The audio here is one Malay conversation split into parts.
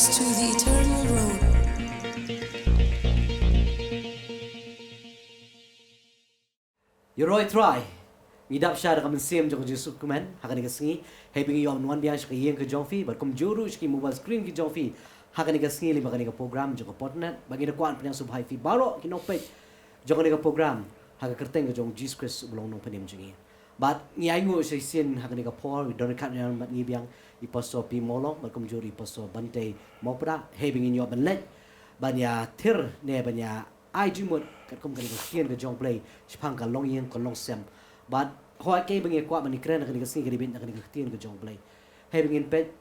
to the eternal road. Yoroi try. Ngidap siya kaman same jong Jesu kuman hakan ni singi having you on one biya siya kiyeng ka jongfi but kum juru siya mobile screen ki jongfi hakan ni singi lima kan ni program jong partner bagi na kuan penyang subhai fi baro kinopet jong ni program haga kerteng jong Jesus Christ ulong nong penim jingi but ngai ngo siya sin hakan ni por we don't cut yang mat ngibyang iposto pi molong but kum juru iposto bante mopra having in your banlet banya tir ne banya ai jimut kat kum kan ni kien ka jong play sipang ka long yen ka long sem but hoa kay bengi kwa mani kren nakani kasi garibin nakani kaktian ka jong play hay bengin pet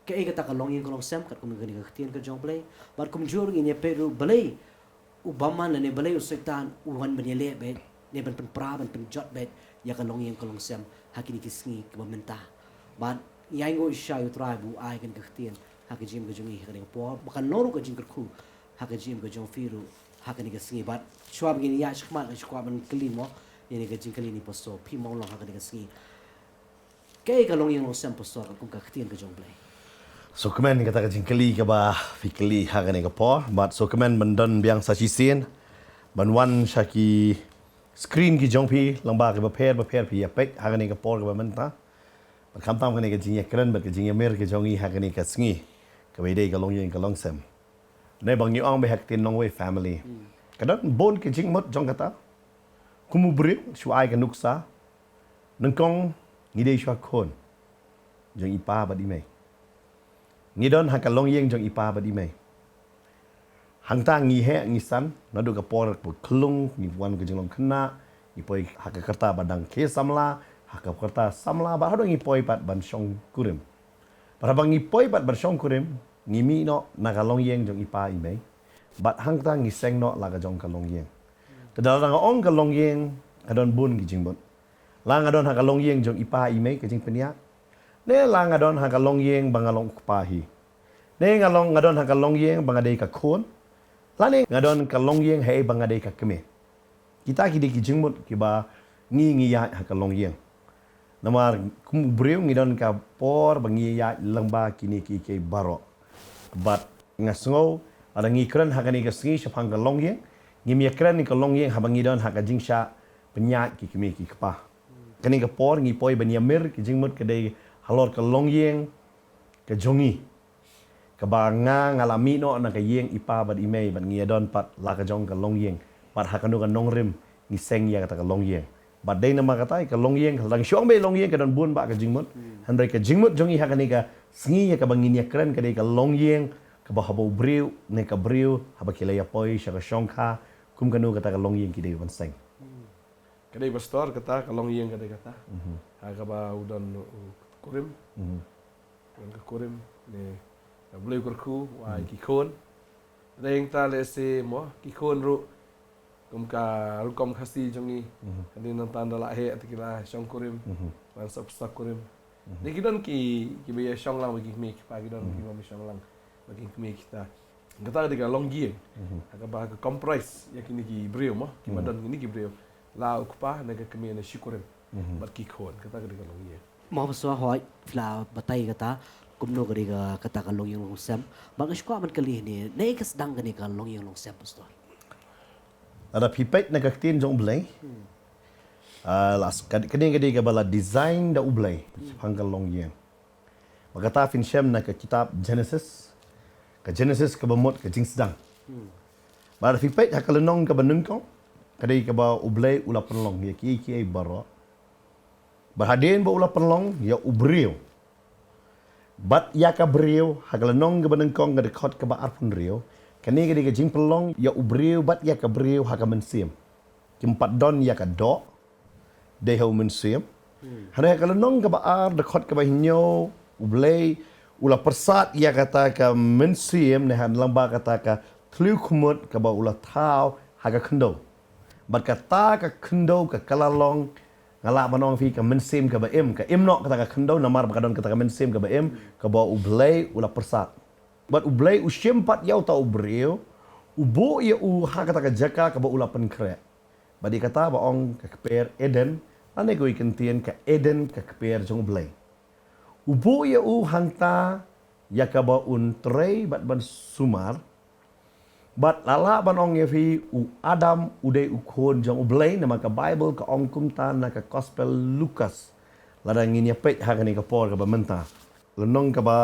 kay kata ka long yin ko long sem kat kum nakani kaktian ka jong play but kum jur ngi peru balay ubama na ne balay usitan uwan banyele bet ne ban pen pra ban pen jot bet ya ka long yin ko long sem hakini kisngi ka mamenta but yai ngo isha yu tribe ai kan kaktian hakijim ka jongi hakani po bakan noru ka jing ku hakijim ka jong firu hakani kisngi but chwa begini ya shkma ka shkwa ban klimo ini gajing kali ni posto pi mau long hakan kasi kay kalong yung sem posto kung kaktian ka jong play so kemen kata gajing kali ka ba fikli hakan ni ka po but so kemen mendan biang sa chisin banwan shaki screen ki jong pi lang ba ka ba pair pi apek hakan ni ka po ka ba menta ba kam tam ka ni gajing kren ba gajing mer ka jong i hakan ni ka sngi ka ba dei ka long yung ka long sem ne bang ni ong be haktin nong way family kadang bon ki jing mot jong kata kumubri shuai ka nuksa nengkong ngidei shwa kon jong ipa ba di mai ngidon ha ka long yeng jong ipa ba di mai hang ta ngi he ngi san na du ka por pu klung ni wan ka jong long khna ni poi ha ka karta badang ke samla ha ka karta samla ba ha do ngi poi pat ban shong kurim para bang ngi poi pat ban shong kurim ngi mi no na ka long yeng jong ipa i mai bat hang ta ngi seng no la ka jong ka long yeng Kedal ong ka long yeng adon bun ki jingbon. Lang adon ha ka long yeng jong ipa imei ke jing penia. Ne lang adon ha ka long yeng bangalong kupahi. Ne ngalong adon ha ka long yeng bangadei ka kon. La ne ngadon ka long yeng hei bangadei ka keme. Kita ki de ki jingbon ki ba ngi ya ha ka long yeng. Namar kum breu ngidon ka por bangi ya lengba kini ki ke baro. But ngasngo ada ngi kren ha ka ni ka sngi shapang ka long yeng. Ngimi kren ni ka long yeng habangi don ha ka jingsha penyat ki kimi ki kapa kani ka por ngi poi bania mir ki jingmut ka dei halor ka long yeng ka jongi ka ba nga ngalami no na ka yeng ipa bad imei bad ngi don pat la ka jong ka long yeng pat ha ka no ka nong rim ngi seng ya ka long yeng bad dei na ma ka tai ka long yeng lang shong be long yeng ka don bun ba ka jingmut handai ka jingmut jongi ha ka ni ka sngi ya ka bangi ni kren ka dei ka long yeng ka ba habo breu ne ka breu haba kilaya poi sha ka shong kha kum kanu kata ka long yeng ki dei ban seng kadai pastor kata ka long yeng kadai kata ha ka ba udan kurim udan ka kurim ne ka boleh kurku wa ki kon reng ta le se mo ki kon ru kum ka ru kom khasi jongi kadai nan tan da la he atikila shong kurim ban sap sak kurim ne kidan ki be shong lang bagi me ki pa kidan ki ma shong lang bagi me kita kata dia long yeng agak bah ke comprise ya kini ki breu mo ki madan kini ki breu la ukpa na ka kemi na shikurim bat ki khon kata dia long yeng mau paswa hoi fla batai kata kumno kari ka kata ka long yung long sem bang iskwa man kali ni nei kas dang kani ka long yung long sem pastor ada pipet na kaktin jong blay las kani ka bala design da ublay hanggal long yeng magata fin shem na ka kitab Genesis ka Genesis ka bamot ka jing sedang. Bara fipet ha kalenong ka banungkong kadai ka ba ublay ula penlong ya ki ai baro. Bahaden ba ula penlong ya ubriu. Bat ya ka briu ha kalenong ka banungkong ka dekot ka ba arpun riu. Kani ka jing penlong ya ubriu bat ya ka briu ha ka mensim. Kimpat don ya ka do de ha mensim. Hana kalenong ka ba ar dekot ka ba hinyo ublay ula persat ia kata ka mensim nehan lamba kata ka tlu kumut ka ba ula tau haga kendo bat kata ka kendo ka kalalong ngala manong fi ka mensim ka ba im no kata ka kendo namar bakadon kata ka mensim ka ba ka ba ublay ula persat bat ublay usyempat yau ta ubreu ubo ia u ha kata ka jaka ka ba ula penkre badi kata ba ong ka keper Eden ane go ikentien ka Eden ka keper jong ublay Ubo ya u hangta yakaba un trei bat ban sumar bat lala ban ong yefi u Adam ude u kon jong ublay na maka Bible ka ong kumta na ka Gospel Lucas ladang ini pet hagani ka por ka ba menta lenong ka ba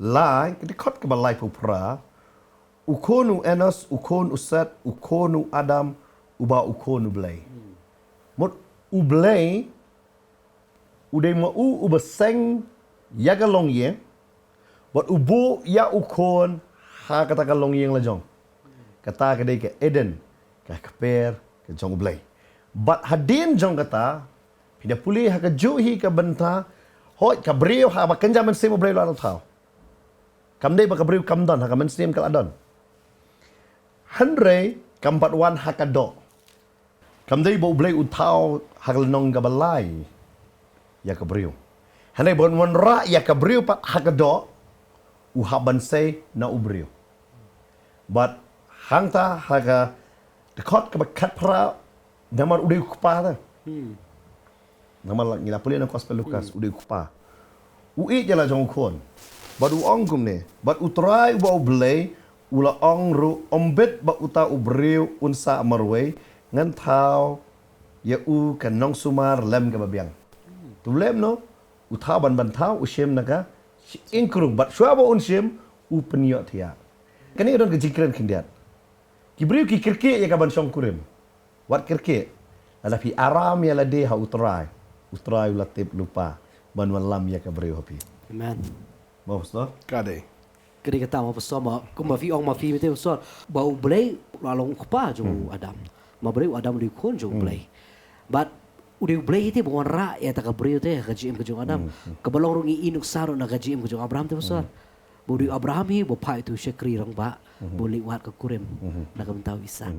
lai ka dikot ka ba lai pupra u konu Enos u kon Set u konu Adam uba u konu blay mot ublay ude ma u ubaseng yaga long ye but ubu ya ukon ha kata ka long yeng la jong kata ka dei ke Eden ka kaper ka jong blay but hadin jong kata pida puli ha ka juhi ka benta hoi ka breu ha ba kenja men sim breu la thau kam dei ba ka breu kam don ha ka men sim ka adon hanre kam bat wan ha ka do kam dei bo blay u thau ha ka nong ka balai ya ka breu hanai bon mon ra ya ka breu pa ha ka do u haban say na ubreu but hangta haga the kot ka kat pra namar ude kupa ta namar ngila puli na Gospel Lucas ude kupa u i jala jong kon but u ong kum ne but u try ba blay ula ong ru ombet ba uta ubreu unsa amarwe ngan thao ya u kan nong sumar lem ka babiang tu lem no u thao ban thao u shem naga inkrung bat shwabo un shem u penyo thia kani don ke jikran kindiat kibriu ki kirke ya ka ban song kurim wat kirke ala fi aram ya la de ha utrai latip lupa ban lam ya ka briu hapi Amen. mau sto Kade. Kini kata ma pasal ma ko ma fi ong ma fi mete pasal bau blay lalong kupa jo Adam. Ma blay Adam di kon jo blay. But udah blay itu bukan ra ya tak beri itu ya kaji ke jong Adam. Kebalong rungi inuk saru na kaji ke jong Abraham tu pasal. Budi Abraham hi bopa itu syakri rong ba. Boleh wat ke kurim na kamtau Isak.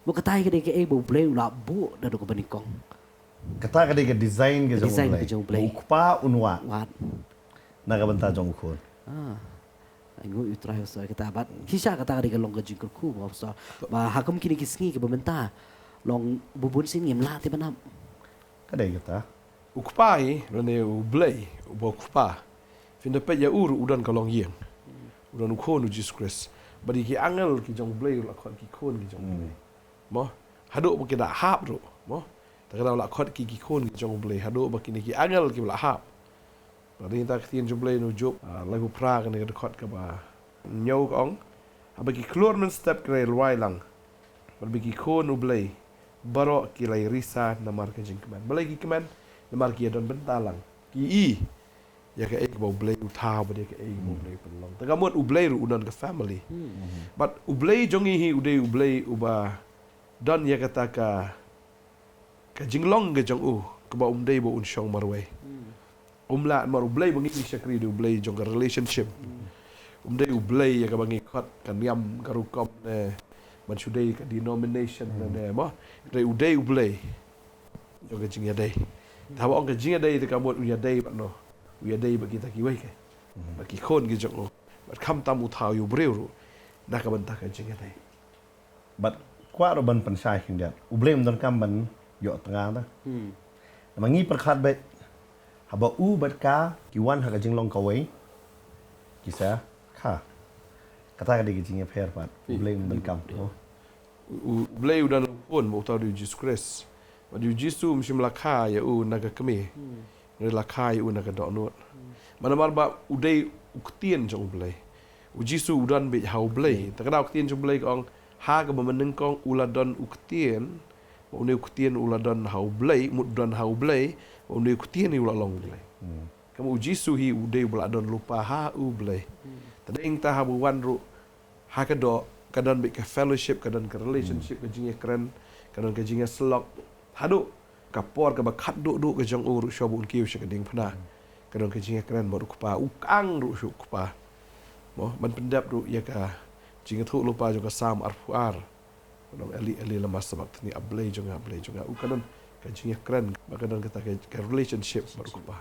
Mo katai ke ke bau blay ula bu da do ke banikong. kata ka de ke design ke Design ke jong jong blay. ukpa unwa Wat. na ka banta jong kon Ingo utrai so kita bat kisah kata ke long kaji ku mo pasal. Ba hakam kini kisngi ke bementa. Long bubun sini mla te banam. kada kata Ukpai rene ublay ubo ukpa. Finda pe ya uru udan kalong yeng. Udan ukon Jesus Christ. Badi ki angel ki jong blay la khot ki kon ki jong blay. Mo hado ba ki da hap ro. Mo ta kada la khot ki kon ki jong blay hado ba ki ni ki angel ki la hap. Badi ta ki jong blay no job la hu pra ka ni ka khot ka ba. Nyau ong. Aba ki klor men step kre lwai lang. Badi ki kon ublay. Baro ki lai risa na mar ka jing keman. Balai ki keman na mar ki don bentalang. Ki i ya ka ek bau blay utau ba dia ka ek bau blay penlong. Ta kamot ublay ru unan ka family. But ublay jongi hi uday ublay uba don ya kata ka jinglong ka jong u ka ba umday ba un syong marway. Umla mar ublay bangi ni syakri de ublay jong ka relationship. Umday ublay ya ka bangi khot kan yam ka rukom ne man sudai ka denomination ne mo dai uday ublay jong ka jing ya dai. Ta ba ong ka jing ya dai ta kamot u ya dai ba no. U ya dai ba kita ki wai ke. Ba ki khon ki jong u. Ba kham tam u thau yu breu ru. Na ka ban ta ka jing ya dai. bat kwa ro ban pensai kindiat ublem don kam ban yo tengah ta mangi perkhat bet haba u bat ka ki wan ha ka jinglong ka wei kisa kha kata ka de ki jing pher pat ublem ban kam Ublay udan pun mo tau di Jesus Christ. Ba di Jesus msim lakha ya u naga kami. Ni lakha ya u naga dok nut. Mana mar ba uday uktien jong ublay. U Jesus udan be hau ublay. Ta kada uktien jong ublay kong ha ka ba meneng kong uladon uktien. Ba uni uktien uladon hau ublay, mut don hau ublay, ba uni uktien ni ulalong ublay. Kamu u Jesus hi uday uladon lupa ha ublay. Ta ding ta ha bu wan ru ha ka dok kadang ke fellowship, kadang ke relationship ke jingnya keren, kadang ke jingnya selok. Hadu kapor ke bakat duk ke jang uru syabu unkiu syakading pernah. Kadang ke jingnya keren baru kupa ukang ru syuk kupa. Mo man pendap ru ya ka jingnya tu lupa juga sam arfuar. Kadang eli lemas sebab ni ablay juga kadang ke jingnya keren, kadang kita ke relationship baru kupa.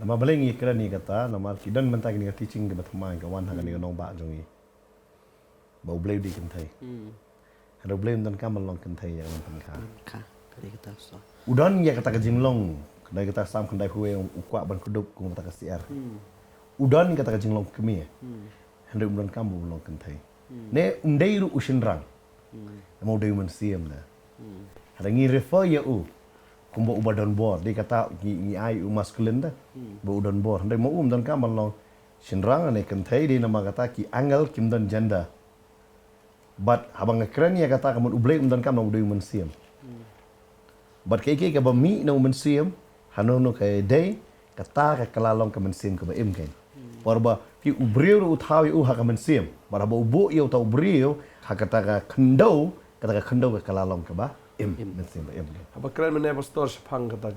nama belengi kira ni kata nama kidan mentang ni teaching ke batmai ka wan ha ka ni nong ba jongi bau blem di kentai hado blem don kam long kentai ya man ka Ka kini kata so. udon ya kata ka jinglong kedai kita sam kendai huwe ukwa ban kudup ku kata ka siar udan kata kajing long kemi hande udan kamu long kentai ne undai ru ushinrang mau dai man siam na ada ngi refer ya kumbo ubadan bor dia kata ngi ai maskulin da bo udan bor hande mau dan kamu long shinrang ne kentai dia nama kata ki angal kim dan janda but habang keren ya kata kamu ublek dan kamu dai man siam but kai ka ba mi no man siam hanu no kai dai kata ka kalalong ka man siam ka ba im kai Warba ki ubriu utawi haka mensim. Baraba ubu ia utau ubriu kata ka kendau ka kalalong ka ba im mensim ba im. Apa keren mana pastor sepang kata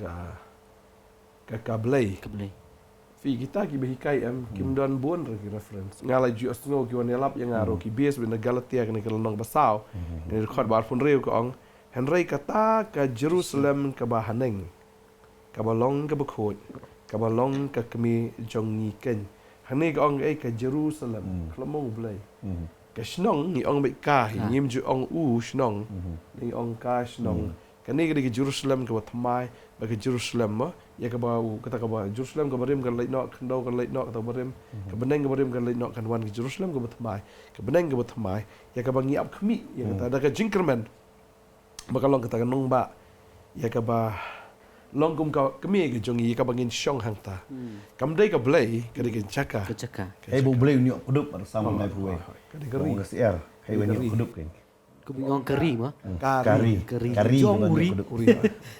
ka kablay. Fi kita ki behikai kim don bon ragi reference. Ngalai ju astno ki wanelap yang aro ki base bina Galatia ka kalalong basau. Ni record bar pun reu ka ong Henry kata ka Jerusalem ka ba haneng. Ka balong ka bakot. Ka balong ka kami jongi ken. Hani ka ong ka Jerusalem klamong blay ka snong ni ong baik ka ngim ju ong snong ni ong ka snong kani ka Jerusalem ka batmai ba ka Jerusalem ma ya ka ba kata ka ba Jerusalem ka barim kan lait nok kando kan lait nok ka barim ka beneng ka barim kan lait nok kan wan ka Jerusalem ka batmai ka beneng ka batmai ya ka ba ngiap khmi ya kata ada ka jinkerman ba ka long kata ka nong ba ya ka ba long kum ka kami ke jongi ka bangin syong hang ta kam dai ka blai ka dai chaka Hei bo blai ni kudup sama mai puwe ka dai gari ka siar hei ni kudup kan Ku bingong kari ma. Kari Jong uri.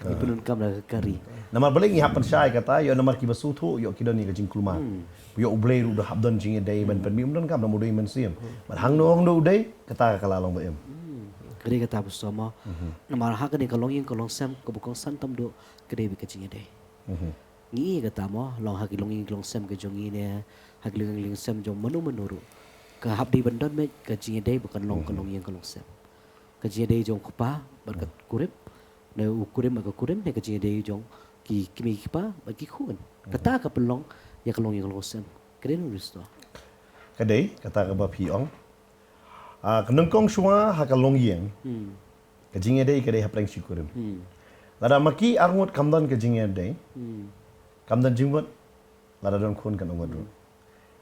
Ipun kam la kari. Namar balik ni hapan syai kata yo namar ki basutu yo ki doni ka jing kulma. Yo ublei ru dah habdon jing dai ban pen mim don kam namu dai men siam. Ban hang no ong do dai kata ka lalong ba em. Kari kata bersama. Namar hak ni kalong yang kalong sam ko bukong santam do kari bi kacing dai. Ngi kata mo long hak long yang kalong sam ke jong ne hak ling sam jong manu menuru. Ka habdi bandon me kacing dai bukan long kalong yang kalong sam. Kacing dai jong kupa berkat kurip. Na ukurim aga kurim ne kacing dai jong ki kimi kipa bagi kun. Kata ka pelong ya kalong yang kalong sam. Kari nu risto. Kadai kata ka ba piong. Kenung kong shua hak long yang. Kacing dai kadai hapreng syukurim. Lada maki arngut kamdan kacing dai. Kamdan jingwat lada don kun kan umur.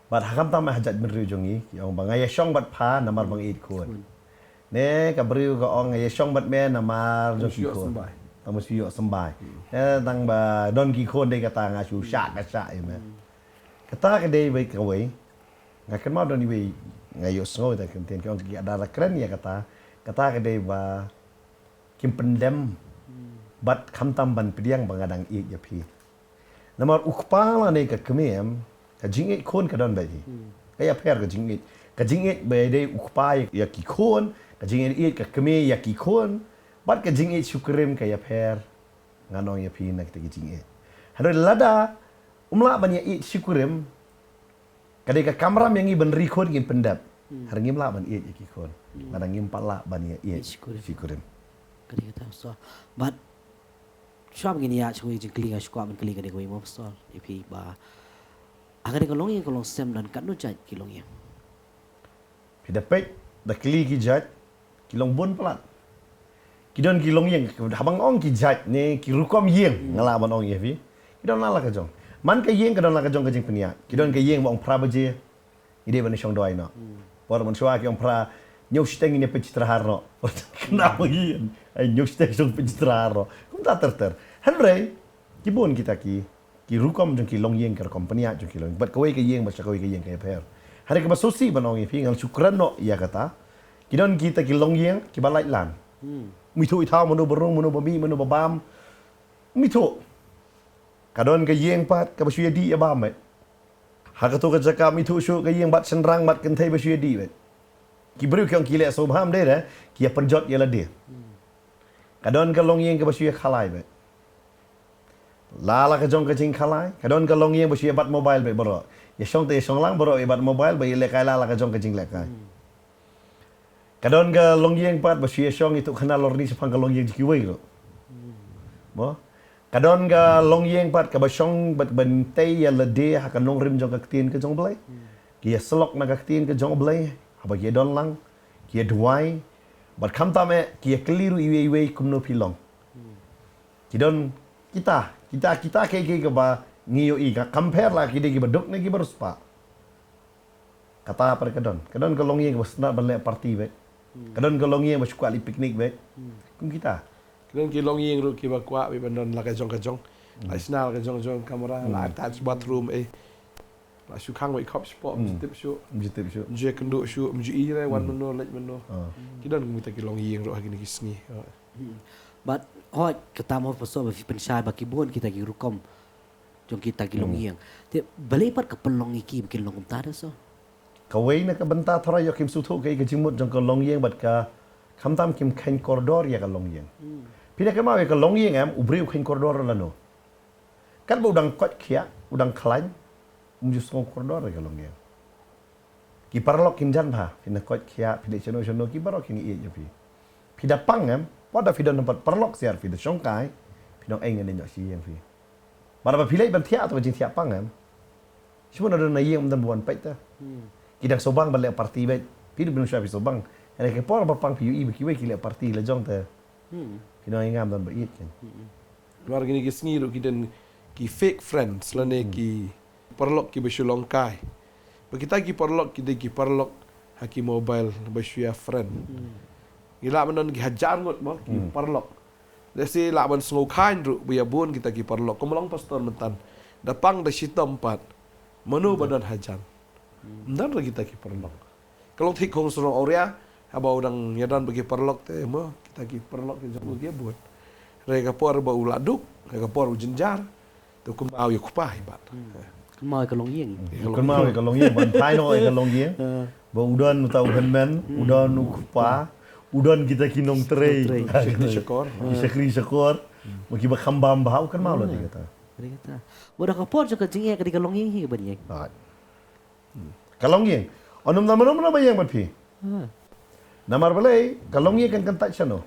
Bat hakam tam hajat menriu jongi yang bangaya syong bat pa namar bang id kun. Ne kabriu ka ong ya syong bat me namar jongi kun. Tamus yo sembai. Tang ba don ki kun dai kata ngasu syak ka syak ya me. Kata ka dai bai ka wei. Ngakan ma don ni wei ngayo sngo ta kan ten ki ada keren ya kata. Kata ka dai ba kim pendem bat kham tam ban pidiang bangadang i ya pi. Namar ukpala ne ka kemem ka jingit kon ka don bai. Kaya per ka jingit bai dai ukpa ya ki kon ka jingit i ka keme ya ki kon bat ka jingit syukurim ka ya per nganong ya pi nak ta jingit. Hado lada umla ban ya i syukurim kadai ka kamram yang i ban rekod ngin pendap. Har ngim la ban i ya ki kon. Lada ngim pala ban ya i syukurim. Kari kata so. But Syam gini ya cakap jeng kelinga syukwa men kelinga dek wei mau pasal. Ipi ba agar dek long yang kolong sem dan kat no jaj kilong yang. Pi dapat dah keli ki jaj kilong bon pelat. Kidon kilong yang habang ong ki jaj ne ki rukom yang ngalaban ong ye pi. Kidon lala ka jong. Man ka yang kadon la ka jong ka jing penia. Kidon ka yang ong prabaje. Ide ban syong doi no. Por man sywa ki ong pra nyok steng ni pe citrahar no. Kenapa yin? Ai nyok steng song pe citrahar no. Kum ta ter. Henry ki bon kita ki rukom jong ki long yang ka kompania jong ki long. Bat kawai ka yang ba kawai ka yang ka per. Hari ka basosi banong pi ngal syukran no ya kata. Kidon kita ki long yang ki balai lan. Mito itaw mono berong mono bami mono babam. Mito. Kadon ka yang pat ka basya di ya bam. Hakato ka jaka mito syu ka yang bat senrang bat kentai basya di bet. Ki beri kyong ki le so bam de dah ki ya perjot ya la dia. Kadon ka long yang ka basya khalai bet. Lala ka jong ka jing khalai. Kadon ka long yang basya bat mobile bet bro. Ya syong te syong lang bro bat mobile ba le kai lala ka jong ka jing le kai. Kadon ka long yang pat basya syong itu kenal lor ni sepang ka long yang ki wei lo. Mo. Kadon ka long yang pat ka basyong bat bantai ya la de ha ka nong rim jong ka tin ka jong blai. Ki ya selok na ka tin ka jong blai. Haba ki don lang. Ki duai. Bat kham ta me ki keliru iwe kumno pilong. Ki don kita ke ba ngiyo i compare lah kidi ki beduk ni ki beruspa. Kata pada kadon kalong yang besna balai party baik. Kadon kalong yang bersuka li piknik baik. Kum kita. Kemudian kita long yang ru kita kuat, kita bandon lah kajong, lah senal kajong kamera, lah attach bathroom lah syukang wake up spot, tip show, Mjitip syu. je kenduk show, mju ire wan meno lek meno. Kita kita kita long yang ru hari ni kisni. But hoi ketama pasal bagi pensyai bagi buan kita gi rukom. Jong kita gi long yang. Te balipat ke pelong iki bikin long tada so. Kawai na ka banta thora yo kim suthu kai ka jimut jong ka long yang bat ka khamtam kim khain koridor ya ka long yang. Pina ka mawe ka long yang am ubriu khain koridor la no. Kan ba udang kot khia, udang khlain mjus ngong koridor ka long yang. Ki parlok kin jan pha, pina kot khia, pina chono ki barok kin i yo pi. Pida pang am, pada pida nampat parlok siar pida songkai, pina eng ne nyok si yang pi. Bara ba pilai ban thia to jing thia pang am. Cuma ada na yang dan buan pait ta. Kidang sobang balik parti baik. Pidu binu syafi sobang. Ada ke por bapang piu i baki wei kile parti la jong ta. Kino ingam dan bait kan. Luar gini kisni ru kita ki fake friends lane ki perlok ki besulong kai. Kita ki perlok ki perlok haki mobile besuya friend. Gila menon ki hajar ngot mo ki perlok. Desi la ban sngau kain ru biya bun kita ki perlok. Komolong pastor mentan. Dapang da sitom empat. Menu badan hajan. Dan lagi kita ki perlok. Kalau ti kong surong oria, abau udang nyadan bagi perlok te mo kita ki perlok ki jamu dia buat. Rega por bau laduk, rega por jenjar. Tu kumau yu kupah ibat. Mau ke long yang. Kan mau ka long yang ban thai no ka long yang. Ba udan tau henmen, udan kupa, udan kita kinong trei. Syukur. Syakri syakor. Maki ba khambam bahau kan mau lo kata. Kali kata. Bodoh kapor juga jinge ke di kalong yang hi ban yang. Kalong yang. Onum nama bayang bat pi. Namar balai kalong yang kan tak chano.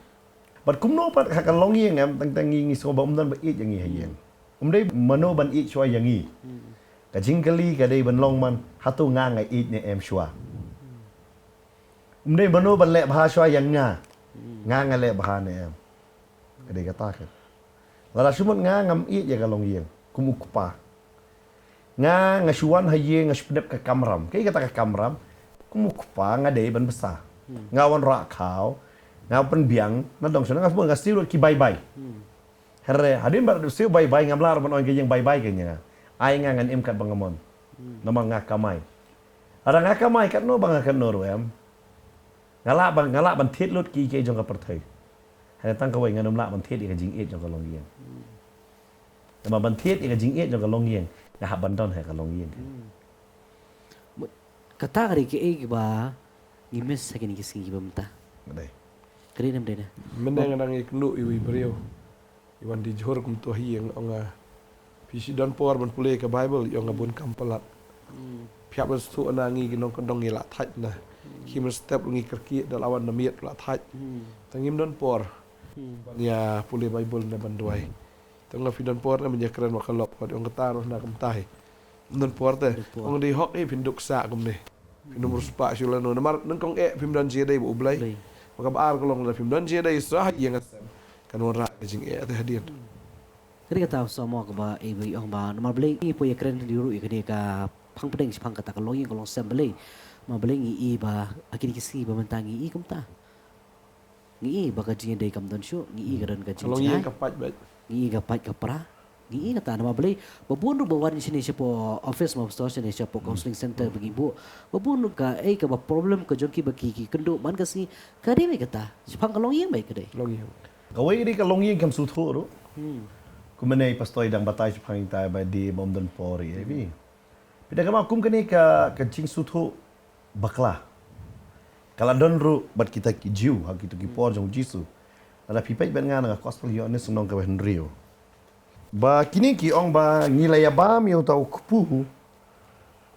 Bat kumno pat kalong yang am tang ngi so ba umdan ba i yang ngi hayang. Umdai mano ban i chwa yang ngi. Ka jingkali ka dei ban long man hatu nga ngai i ne em chwa. Umdai mano ban le bha chwa yang nga. Nga le bha ne em. Ka dei kata kan. Lala sumut nga ngam i ya kalong yang. Kumukpa. Nga ngasuan haye ngaspedep ke kamram. Kai kata ke kamram, kumukpa nga dei ban besar. Ngawan rak kau, ngau pen biang, na dong sana ngasbu ngastiu ki bye-bye. Herre, hadin bar siu bye-bye ngamlar ban on ke yang bye-bye ke nya. Ai nga ngan em kat bangamon. Nama ngakamai. Ada ngakamai kat no bang kat no em. Ngalak ban tit lut ki ke jong ka perthai. Herre tang kawai nganum lak ban tit ke jing et jong ka long yang. Nama ban tit ke jing et jong ka long yang. Dah bandon hai kalong yin. Kata kari ke egi ba ngimes sakini ke singi bamta. Dai. Kari nam dena. Mendeng nang iknu iwi beriau. Iwan di johor kum tu hiang onga. Pisi dan por ban pulih ke Bible yang ngabun kampalat. Piap ban stu anangi ginong kendong ngila thaj na. Kim step ngi kerki dalawan namiat la thaj. Tangim dan por. Ya pulih Bible na banduai. Tengah fidan por na menjakaran makalop kat orang ketaruh nak kemtai. Dan por teh orang di hok pinduk sa kum deh. Pinduk ruspa sulano namar nan kong pimdan je dai bu blai. Maka bar kolong da pimdan je dai sah yang asam. Kan ora jing teh hadir. Kari kata sama ke ba egi ong ba nama beli i po ya keren di ru ikani ka pang pedeng pang kata kalong yang kalong sem beli. Ma beli i ba akini ke singi bamantangi i kumta. Ngi ba ka jinge dai kam don shu ngi garan ka Kalau jinge. yang kapat baik. Ngi gapat ka pra. Ngi kata nama beli babun bawan sini siapa office mau store sini siapa counseling center bagi bu. Babun ka ka ba problem ka jonki bagi ki kendo man ka si ka dei kata. Sipang kalong yang baik ka dei. Long yang. Kawai di kalong yin kam su tho ro. Kumenai pastoi dang batai phang tai ba di bom dan pori bi. Pida kama kum kene ka jing su tho bakla. Kalau don ru bat kita ki jiu ha kita ki por jong jisu. Ada pipai ben ngana ka gospel yo ne sunong ka ben rio. Ba kini ki ong ba ngilaya ba mi tau kupu.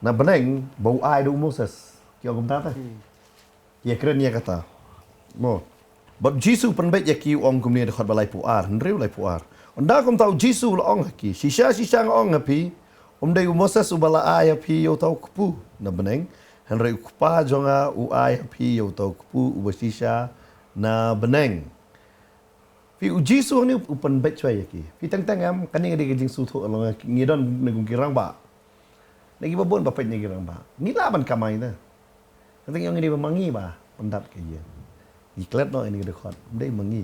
Na beneng bau ai do Moses. Ki ong ta ta. Ya keren ya kata. Mo. But Jisu penbet ya ki ong kum ni dekat balai puar, nriu lai puar. Onda kum tau Jisu la ong ki. Sisa ong api. Dei Moses ubala ai api yo tau kupu. Na beneng. Henry kupa jonga u ai api yo tau kupu ubasisa na beneng. Fi uji su ni open batch wai ki. Fi tang am kan ni ada jing su tho long ngidon negung kirang ba. Lagi babon ba pet ni kirang ba. Ni la ban kamai na. Kan yang ini memangi ba pendap ke ye. Iklat no ini dekot. Dai mangi.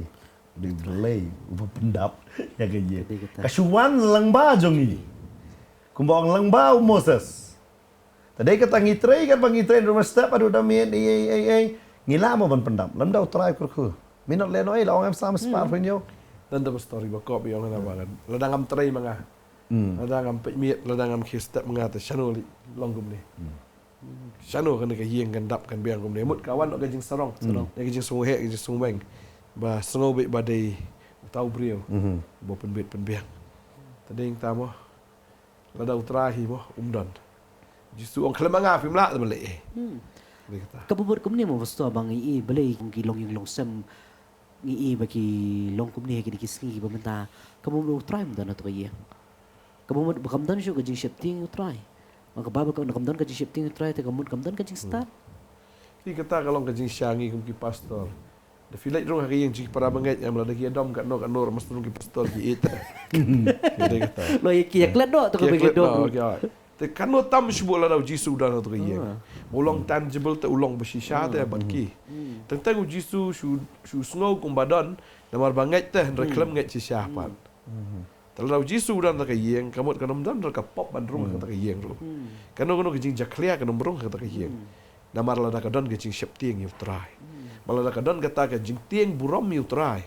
Dai delay upa pendap ya ke ye. Kasuan lang ba jong ni. Kumbang lang ba Moses. Tadi kata ngitrei kan bangitrei rumah step adu damien ngila mo ban pendap. Landau try kurku. Minot leno ai lawan am sam spar penyo. Dan dapat story bakop yang mana banget. Ladang am tray mangah. Ladang am pemit, ladang am khistap mangah te chano longgum ni. Chano kan ke hieng kan dap kan biang gum ni. Mut kawan ok jing sarong. Ya jing sungu he jing sungu beng. Ba sungu be badai tau brio. Bo penbit penbiang. Tadi yang tamu. Ladang terahi mo umdan. Justru orang kelemangah film lah tu balik. Kabubur kumni mo vasto abang ii balay kung kilong yung longsam ii baki long kumni kini kisngi bamenta kamu try mo na to kaya. Kamu bakamdan siya kajing shifting try. Makababa ka nakamdan kajing shifting try te kamu kamdan kajing start. Ki kata kalau kajing syangi kum ki pastor. Da filai rong hari yang jik para bangai yang lagi adam kat no mas turun ki pastor ki it. Kita kata. Lo iki yaklat do to ka bagi do. Te kano tam sibuk la dau Jisu dan tu kaya. Ulang tangible te ulang bersisa te baki. Tentang Jisu su snow kum badan namar bangai te reklam ngai sisa pan. Kalau Jisu dan tak kaya kamu kanam dan ka pop bandrung ka kaya ru. Kano kajing jaklia kanam rung ka kaya. Namar la da kadan kajing septing you try. Malah da kadan kata kajing tieng buram you try.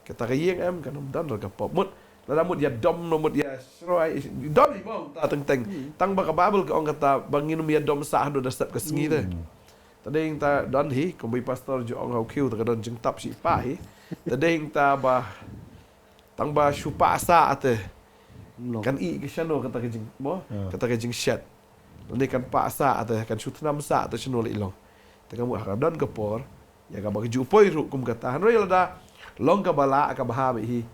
Kata kaya am kanam dan ka pop mut la mut ya dom no mut ya sroi dom ni bang ta teng tang ba ka babel ka ong kata bangin ya dom sah do da step ka sengi te tadeng ta dan hi kombi pastor jo ong hau kiu ta dan jing tap si pa hi tadeng ta ba tang ba shupa sa ate kan i ke shano kata ke jing bo kata ke jing shat ni kan pa sa ate kan shut nam sa ate shano li long ta kamu ha dan ke por ya ka ba ju poi ru kum kata han roi la da long ka bala ka ba hi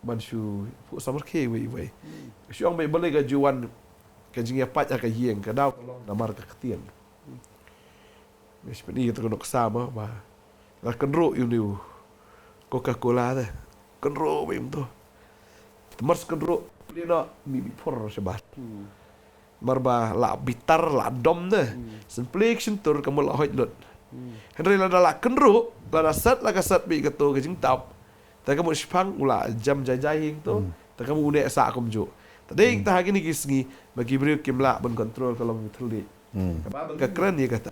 Banshu pu samar ke we. Syong be boleh ga juan ka jing ya pat ka hieng ka dau namar ka ketien. Mes peni to nok sama ba. La kenro yu niu. Coca-Cola de. Kenro be to. Mars kenro plina mi por sebat. Marba la bitar la dom de. Simplex tur ka mul hoit lot. Henry la la kenro la sat la ka sat bi ka to ka jing tap. Tak kamu sepang ula jam jajai tu, tak kamu unek sak kamu jo. Tadi kita hari ni kisngi bagi beri kimla ben kontrol kalau terli. Kabab ke keren dia kata.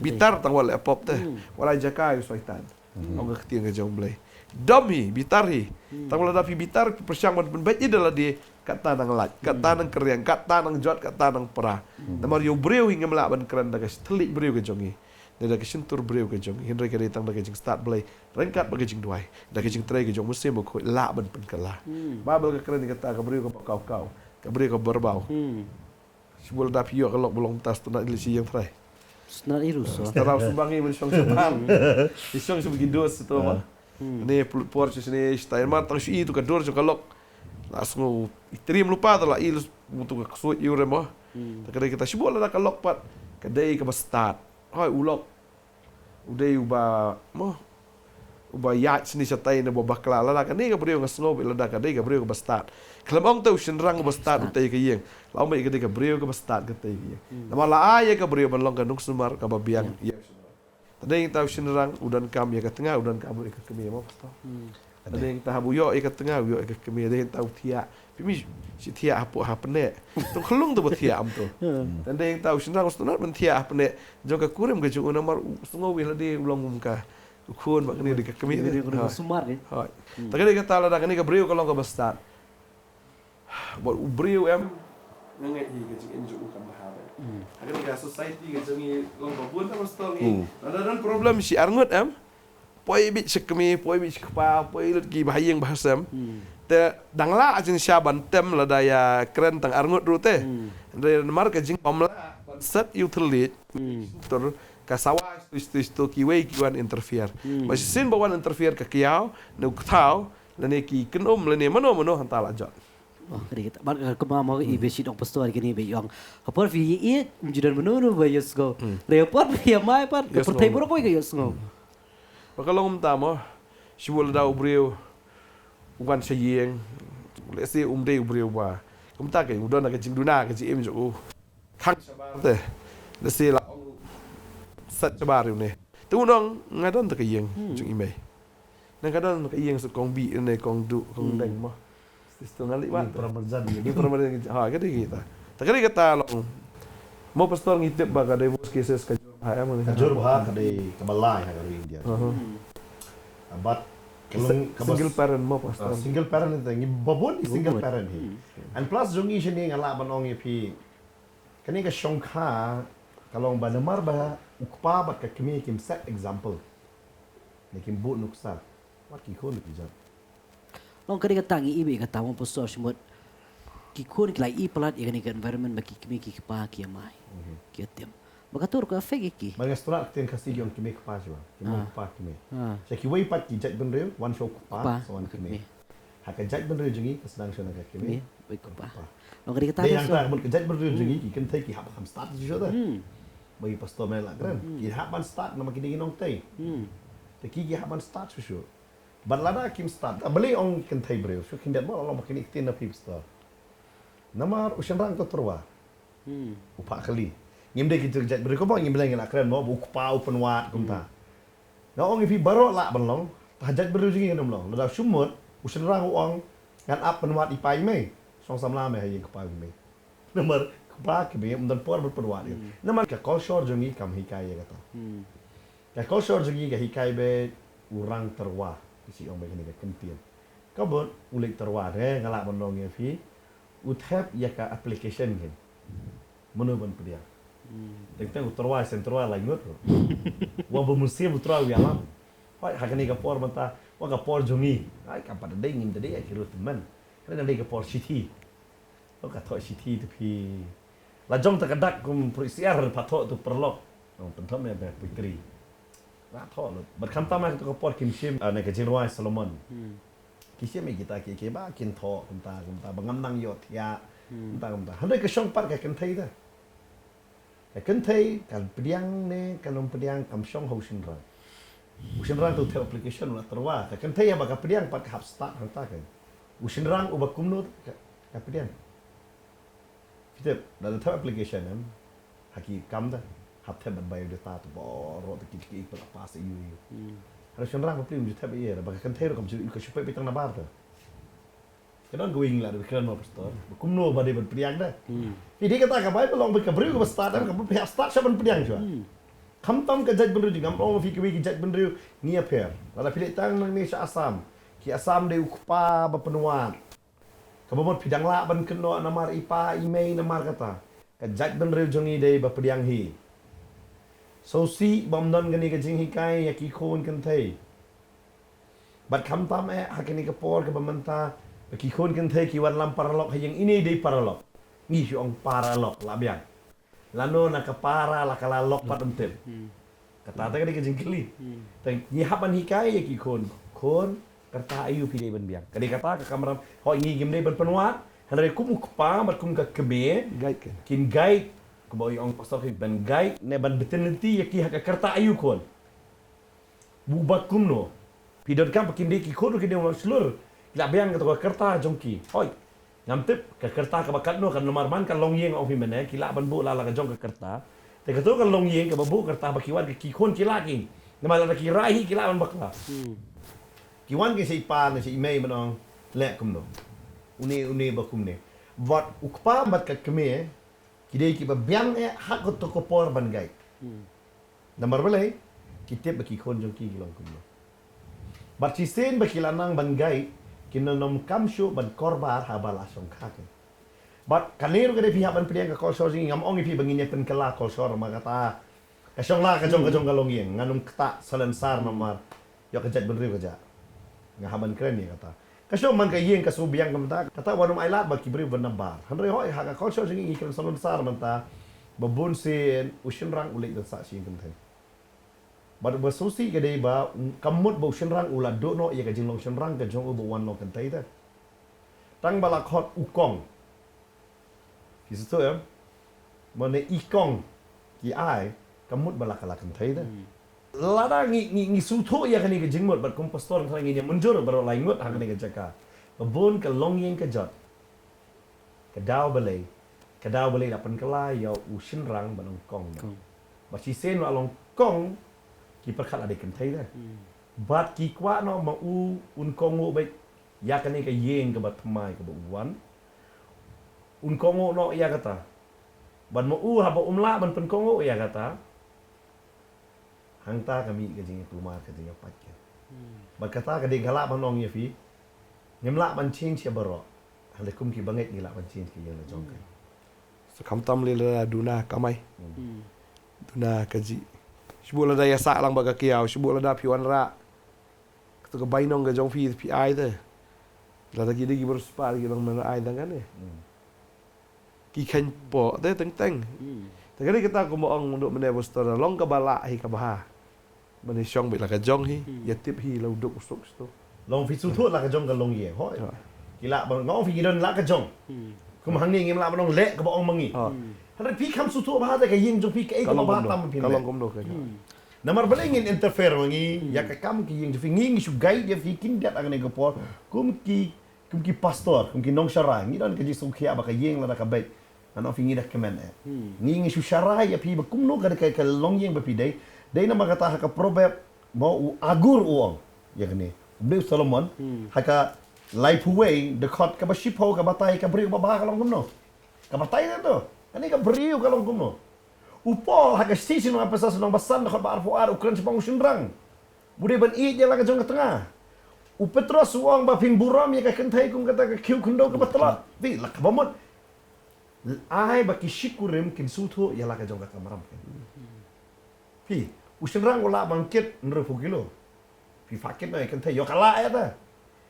Bitar tang wala pop teh, wala jakai syaitan. Orang ketiang ke jom blai. Domi bitari. Tang wala dapi bitar persiang ben baik adalah dia kata nang lat, kata nang keriang, kata nang jot, kata nang perah. Namar yo breu hingga melak ben keren dah telik breu ke jongi. Dia dah kesentur breu ke jong. Henry ke datang dah kejing start play. Rengkat bagi jing duai. Dah kejing try ke jong musim bako la ban pen kalah. Babel ke keren kata ke breu ke kau. Ke breu ke berbau. Sebul dah piok kalau belum tas tu nak ilisi yang try. Snat irus. Terau sumbangi men syong sebang. Syong sebagi dos tu apa. Ni Porsche ni style mat tang si tu ke dor jo kalok. Langsung itrim lupa tu lah il untuk ke suit iure mah. Tak kena kita sebul dah kalok pat. Kedai ke start. Hai ulok. Udai uba mo. Uba yacht sini satai na babakla la kan ni ka brio ngasno bi lada ka dei ka brio ka bastat. Kelamong tau shenrang ka bastat utai ka yeng. Lau mai ka dei ka brio ka bastat ka tai ka. Nama la ay ka brio ban long ka nuk sumar ka babiang. Tadeng tau shenrang udan kam ya ka tengah udan kam ka kemi mo pasto. Tadeng ta habu yo ka tengah yo ka kemi dei tau tia. Pimi si tia apu ha pene. Tu kelung tu tia am tu. Tadeng tau shenrang ustunat ben tia pene. Joka kurim ka ju namar sungo wi la di ulong mumka. Ukun mak ni dekat kami Dia kena sumar ni. Hai. Tak kena kata lah dah ni ke brio kalau ke besar. Buat brio em ngai hi ke jing enjuk kan bahar. Akan ni society ke jing long babun tak mesti ni. Ada problem si arngut em. Poi bit sekemi, poi bit kepa, poi lagi bahayang bahasam. Te dangla jing syaban tem la daya keren tang arngut ru teh. Dari mar ke jing pamla set utility. Tur kasawa isto kiwei kiwan interfere. Mas sin bawan interfere ke kiau, nu tau, lene ki kenom lene mano hantal ajat. Oh, kena kita. Bar kemana mau ibesit orang pastor kini bejong. Kapor vi it menjudan menunu bayus go. Report via mai par. Kapor tay buruk kau bayus go. Bakalong tamo, Shwul da ubreu wan shayeng. Let's say ubreu wa. Kumta ke udon ka jingduna ka ji em jo. Khang shabar te. Let's say la sat shabar ne. Tu nong ngadon ta ka yeng jung imei. Nang kadon ka yeng sut kong bi ne kong du kong deng mo. Sistem ngali wa. Ni peramarjan ha ka de kita. Ta ka kata long mo pastor ngitip ba ka divorce cases ka ha mo. Kajur bah kadai kabalai ha kadai India. But Single parent mo pastor. single parent itu, babon single parent hi. And plus jungi sini ngala banong pi. Kani ka shongkha kalau banamar bah ukpa bat ka kimi kim set example. Nekim bu nuksa. Wat ki khon ki jat. Long kani ka tangi ibe ka tamo pastor semut ki kun ki lai i pelat i kani ka environment baki kimi ki pa ki mai. Ki tem. Maka tur ka fake ki. Mga strat tin kasi yung kimi kpa jwa. Kimi kpa kimi. Ha. Sa ki wai pat ki jat ben real one show kpa Kpa, so one kimi. kimi. Haka jat ben real jungi kasdang siya naga kimi. Kimi, baik pa. Long kani ka Day tamo ang tak mun kejat berdua jungi ki kan thai ki hap ham start ju da. Hmm. Bagi pastor mel la kran. Ki hap ban start nama ki dinong tai. Hmm. Te ki hap ban start su. Ban lada kim start. Beli ong kan thai breu. Su kin dat mo Allah makin iktin na pip start. Namar usian rang to terwa. Hmm. Upa kali. Ngim de ki kejat berdua ko bang ngim lagi la kran mo bu pa open wat kum ta. Na ong ipi baro la ban long. Tahajat berdua jungi kan long. Lada sumut usian rang ong kan up ban wat ipai mai. Song samla mai hayi kpa mai. Namar kpa ki be umdan por berperwat. Namar ka culture jungi kam hikai ya kata. Hmm. Ka culture jungi ka hikai be urang terwa. Si ong be ni ka kentian. Ka bon ulik terwa re ngala bonong ya fi. Uthap ya ka application kan. Menu ban pedia. Tengteng terwa sen terwa lain ngot. Wa bo musim terwa ya lam. Hoi hakani ka por manta wa ka por jungi. Ai ka pada ding ngim tadi akiru teman. Kana dei ka por city. Lo ka thoi city tu pi. La jong ta kadak kum prisiar patho tu perlok. Ong pentom ya be putri. Ra tho lo. Berkam tama tu ka por kim shim na ka jinwai Solomon. Kisah me kita ke ba kin tho kumta bangam nang yot ya. Kumta. Handai ka shong par ka kan thai da. Ka kan thai kan pediang ne kalom pediang kam shong ho shin ra. Ushin rang tu the application la terwa. Ka kan thai ya ba ka pediang pat ka hap start hanta kan. Ushin rang uba kumno ka pediang. Kita dalam the application em haki kam da hap the ban bay data tu bo ro ta ki pa pas yu. Harus ushin rang plim ju the ba ye ba ka kan thai ro kam ju ka shupai petang na bar ta. Kadang going lah di kran mo pastor. Kumno ba de ban pediang da. Jadi kata ka bay belong ba ka bru ka start em ka ba start sa ban pediang ju. Kham tam ka jaj benru ngam ong fi ki jaj benru ngia per. Lala pilih tang nang ni sa Asam. Ki Asam de ukpa ba penuan. Ka bomot pidang la ban keno namar ipa email namar kata. Ka jaj benru jongi de ba pediang hi. So si bom don gani ka jing hikai ya ki khon kan thai. Bat kham tam hakini ka por ka bamanta ki khon kan thai ki wan lam paralok hayang ini de paralok. Ni si ong paralok la biang. Lano nak para la kala lok pat entem. Kata ta kadi kejengkeli. Teng ni hapan hikai ya ki kon kata ayu pi ban biang. Kadi kata ka kamram ho ngi gim ban penuat. Hanre kum pa mat kum ka kebe Guide kan. kin guide ko boy ong pastor ki ban guide ne ban betenenti ya ki haka kerta ayu kon. Bubak kum no. Pidot kam pakin de ki kon ki de slur. La biang ka kerta jongki. Hoi. Ngamtip ke kerta ka bakat no kan nomar man kan long yeng ofi mene kila ban bu la ka jong ke kerta te ka to kan long yeng ka babu kerta bakiwan ke kikon kila ki nama la ki rahi kila ban bakla kiwan ke si pa na si imei manong le kum no uni bakum ne wat ukpa bat ka keme kidei ki ba biang hak to ko por ban gai nomor bele kitip bakikon jong ki long kum no bat si sen bakilanang ban gai kinanom kamsyo ban korbar habal asong kaken. But kanero kada pihak ban pilihan ka kolsor sing ngam ongi pi banginya pen kala kolsor magata. Kasong la kajong kalong yeng nganum kta salensar nomar yo kajat ben riu kaja. Ngahaban keren ni kata. Kasong man ka yeng kasubiang kamta kata wanum ailat ba kibri ban nabar. Hanre hoy ha ka kolsor sing ikran salensar manta babun sin usin rang ulik dan sa sing kamten. But bersusi ke dia ba kamut bau shenrang ula do no ya kajing long shenrang ke jong ubu wan no kan tai ta. Tang bala khot ukong. Ki situ ya. Mane ikong ki ai kamut bala kala kan tai ta. lada ngi suto ya kani ke jingmot bat kum pastor thang ngi munjur baro laingot ha kani ke jaka babon ke longyeng ke jot ke daw balai dapan kelai ya usin rang banong kong ba si sen wa long kong ki perkhat ade kan thai da bat ki kwa no ma u un kong u bai ya kani ke yeng ke bat mai ke wan un kong u no ya kata ban ma u ha ba umla ban pen kong u ya kata hang ta kami ke jing tu mar ke jing pat ke ba kata ke ding kala banong ye fi nyemla ban ching che baro hale kum ki banget ni la ban ching ki ye la jong ke Sekam tam le la duna kamai. Duna kaji. Sibu la da ya sa lang baga kiau, sibu la da piwan ra. Kata ke bainong ke jong pi ai te. La da gidi gibur spa gi lang mana ai dangan ne. Ki khan po te teng. Ta kali kita ko mo ang untuk mene bostor long ka bala hi ka bah. Mane syong bi la ka jong hi, ya tip hi la uduk usuk sto. long fi su thu la ka jong ka long ye hoi ki la ba ngong fi don la ka jong kum hang ni ngem la ba long le ka ba ong mangi hada pi kam su thu ba da ka ying jong pi ka e ka ba tam pi Kalong kom do ka. namar bale ngin interfere mangi ya ka kam ki ying fi ngi su gai dia fi kin dat ang ko kum ki pastor kum ki nong sharai ngi don ka ji su khia ba ka ying la ka bai ano fi ngi da kemen ngi su sharai ya pi ba kum no ka ka long ying ba pi dai na magata ka proverb mo agur uong ya ni Beliau Solomon haka life away dekat ke basipo ke batai ke beriu babah kalong kumno ke batai tu ani ke beriu kalong kumno upo haka station apa sasa nang basan dekat ba arfuar ukran sepang usunrang bude ban i je la ke jong ke tengah u petros uang ba ping buram ya ke kentai kum kata ke kiu kundo ke batalat ti la ke bamot ai ba ki shikurim kin sutu ya la ke jong ke kamaram pi usunrang wala bangkit nru kilo Pi fakit na kan thay yo kala ya ta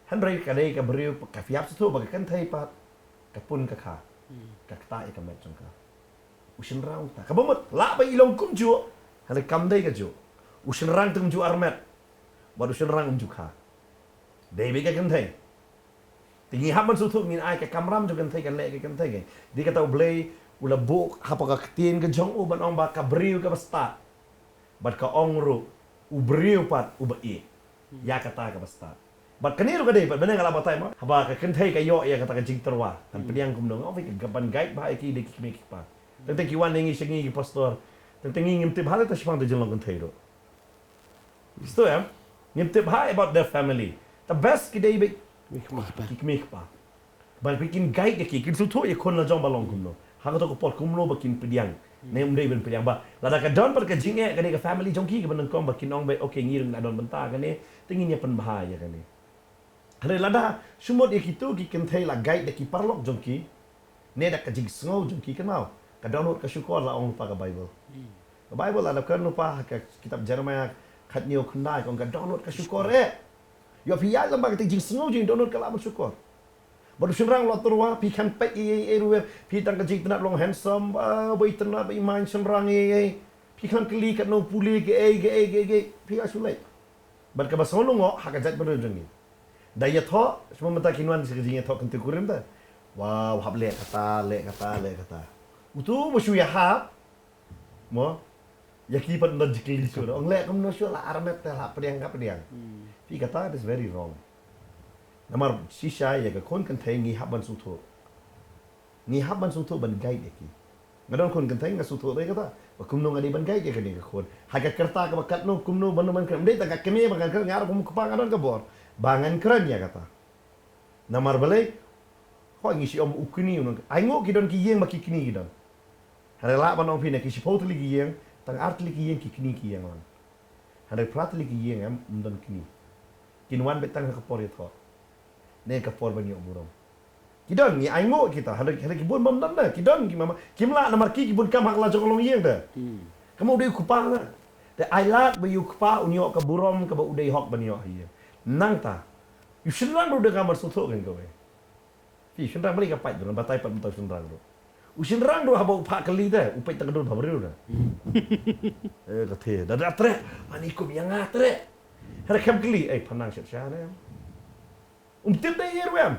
han rei ka dei ka beriu ka fiap su ba kan thay pat ka pun ka kha ka ta ka met jong ka usin rang ta ka bomot la ba ilong kum ju han kam dei ka ju usin rang tum ju armet ba usin rang ju kha dei be ka kan thay tingi haman su thu min ai ka kamram ju kan thay kan le ka kan thay ke di ka tau blei ula buk hapa ka tin ka jong u ban ong ba ka beriu ka basta bat ka ong ru u beriu pat u ba i ya kata ka basta bat kaniru ka dei bat beneng ala batai ma haba ka kenthai ka yo ya kata ka jing terwa tan pediang kum dong ofi ka ban guide ba ki de ki me ki pa tan te ki wan ngi shingi ki pastor tan te ngi ngim tip hala ta shpang de jong kenthai ro isto ya ngim tip ha about their family the best ki dei be ki me ki pa ban bikin guide ki kin su tho ye kon la jong balong kum no ha ka to ko pot kum no bakin pediang nem dei ben pediang ba la da ka don par ka jing e ka de ka family jong ki ka ban kom bakin ong be okay ngirung na don benta ka ne tingin niya pan bahaya kan ni. Hari lada sumot ikitu ki kenthai la guide de ki parlok jongki ne da ka jing sngo jongki kan mau ka download ka syukur la ong lupa ka Bible. Ka Bible ada kan lupa ka kitab Jeremiah khat nio khnai kong ka download ka syukur Yo pia la ba ka jing sngo jing download ka la syukur. Baru senrang lo terwa pi kan pe e ruwe pi tang ka jing tenat long handsome ba bai tenat ba iman senrang pi kan keli kat no puli ke pi asulai. Ban ka basolo ngo hakajat beru jengi. Daya tho semua mata kinwan sekejingnya tho kentu kurim ta. Wow, hab le kata. Utu musu ya hab. Mo. Ya ki pat logically sure. Ong le kam no sure la armet la pediang. Pi kata is very wrong. Namar sisa ya ka kon kan thai ngi haban su tho. Ngi haban su tho ban guide ki. Ngadon kon kan thai nga su tho dai kata. Kumno ngadi ban gai ke ni ka khon haga kerta ka bakat no kumno ban ban kram dei ta ka keme ban kram ngar kum kupang adon ka bor bangan kran ya kata namar balai ho ngi si om ukni un ai ngo ki don ki yeng maki kini ki don hare la ban ong pina ki si potli ki yeng tang artli ki yeng ki kini ki yeng on hare pratli ki yeng am don kini kinwan betang ka por tho ne ka por ban yo burom Kidon ni ai ngo kita hare kibun bam dan da kidon ki mama kimla namar ki kibun kam hak la jong long yeng da kamu udah kupa na de ai lat ba yu kupa unyo ka burom ka ba udai hok ban yo hiya nang ta yu shinrang udah kamar soto kan kowe fi shinrang balik ka pai don batai pat mutau shinrang do u shinrang do haba upa kali da upai ta gedon habru da ka the da tre ani kum yang atre hare kam kali panang shat sha na tip da yer wem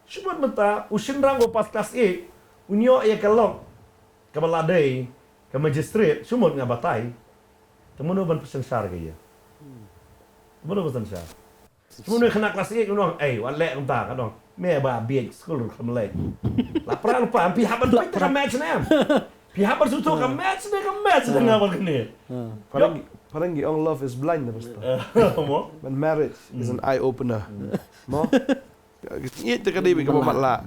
Sebut mata usin rango pas kelas E unyo ya kelok ke baladai ke magistrate sumut nga batai Temono ban pesengsar ke ya. Temono pesengsar. Temono kena kelas ini dong. Wan lek entah kan dong. Me ba biek school kemlek. Lapran lupa pi haban tak match na. Pi haban sutu ka match dengan apa kene. Parang ang love is blind na pastor. Mo. But marriage is an eye opener. Mo. Ini terkadang bagi matla.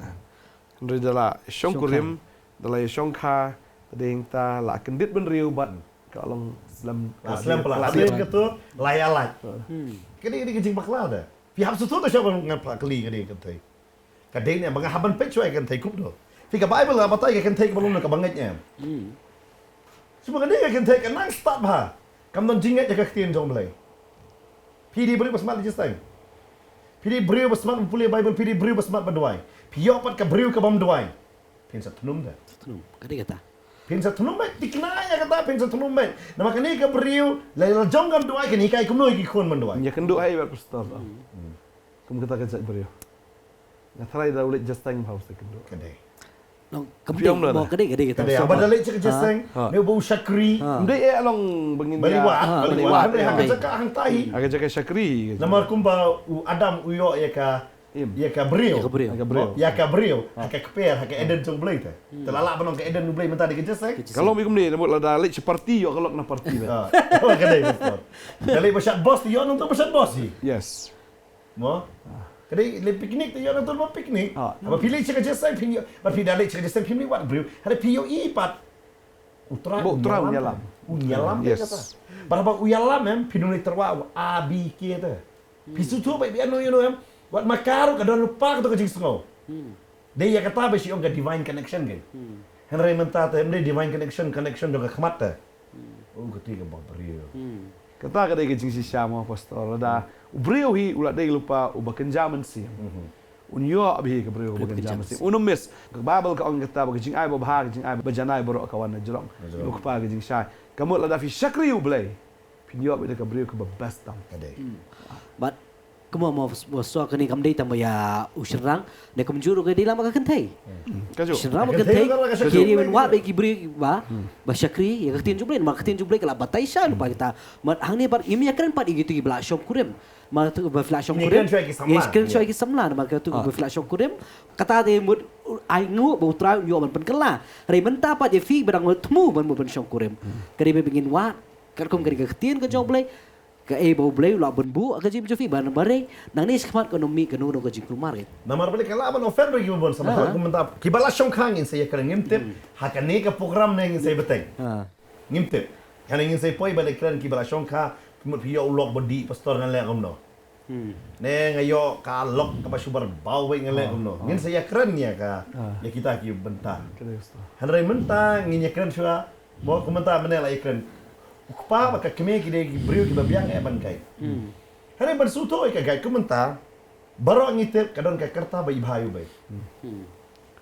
Andre dala syong kurim, dala syong kha, tading ta la kendit ben riu bat kalong Islam pala. Dia kata layalat. Kini kecing bakla dah. Pihak sutu tu siapa ngapa keli kini kata. Kadang ni bangga haban pecah kan thai kup do. Fika Bible lah batai kan thai belum nak bangetnya. Semua kadang kan thai kan nang start ha. Kam don jingat jaga ketien jong belai. Pidi beri basmat je sang. Pidi beri basmat pulih Bible pidi beri basmat berdoai. Pio pat ka beri ka bam doai. Pensa tunum dah. Tunum. Kadang kata. Pensa tunum baik diknaya kata pensa tunum baik. Nama kini ka beri la jong kam doai kini kai kumno ki kon man doai. Ya kenduk hai pastor. Kum kata kan beriu. Na try dah ulit just time house kenduk. Kadai. No, kemudian mau kadang kata. Kadai apa dalek cek jaseng. Dia bau syakri. Ndai along bangin Baliwat. Dia hang cakap hang tahi. Aga jaga syakri. Nama kumpa Adam uyo ya ka beriu. Ya ka beriu. Haka keper, haka Eden jong belai ta. Telalak benong ka Eden belai mentah di jaseng. Kalau mikum ni namut la dalik seperti yo kalau na parti. Oh kadai pastor. Dalek pasal bos yo nonton pasal bos si. Yes. Mo. Kadai le piknik tu yo nonton mo piknik. Apa pilih cek jaseng pinyo. Apa pilih dalek cek jaseng pinyo wat beriu. Ada piyo ipat. Utra unyalam. Unyalam dia kata. Barang uyalam em pinuli terwa abi kita. Pisu tu baik biar no em. Buat makaru kadang lupa tu kecing sengo. Dia kata besi orang divine connection kan. Henry mentah tu dia divine connection juga kemat tu. Oh ketika bang beriu. Kata kadai kecing si syama pastor ada beriu hi ulat dai lupa ubakan zaman si. Unyo abi ke beriu ubakan zaman si. Unum miss ke Bible ka orang kata kecing ai babah kecing ai bajanai borok kawan jerong. Lupa kecing syai. Kamu la da fi syakri ublai. Pinyo abi ke beriu ke babas tam kadai. But kamu mau soal kini kamu dia tambah ya usirang, dia kamu juru ke dia lama ke kentai. Kaju. Usirang ke kentai, kiri menwat bagi beri ba, basyakri, ya ketien jublen, mak ketien jublen kalau batai sah lupa kita. Mat hang ni bar ini akan part gitu gila syom kurem. Mak tu ba flash syom kurem. Yes, keren syoi ki samlan, mak tu ba flash syom kurem. Kata dia mud aingu bau trau yo man penkela. Hari mentah pa je fi berang temu ban ban syom kurem. Kari be bingin wat, kerkom kari ketien ke joblay. Ka bau blay la benbu ka jim jofi ban bare nang ni skmat ekonomi ka nuno ka jim kumar ke Namar balik kala ban November ki bon sama ko mentap kibala syong kangin saya keren ngimtip hakane ka program ne ngin saya beteng ngimtip kana ngin saya poi balik keren kibala syong ka mut piyo ulok bodi pastor ngan le komno ne ngayo ka lok ka basubar bau we ngan le komno ngin saya keren ya ka ya kita ki bentar hanrai mentang ngin ya keren sua mo komentar menela keren Kupa maka kami kita beriu kita biang ban kai. Hari bersuto ka kai komentar baru ngitip kadon ka kerta bai bhayu bai.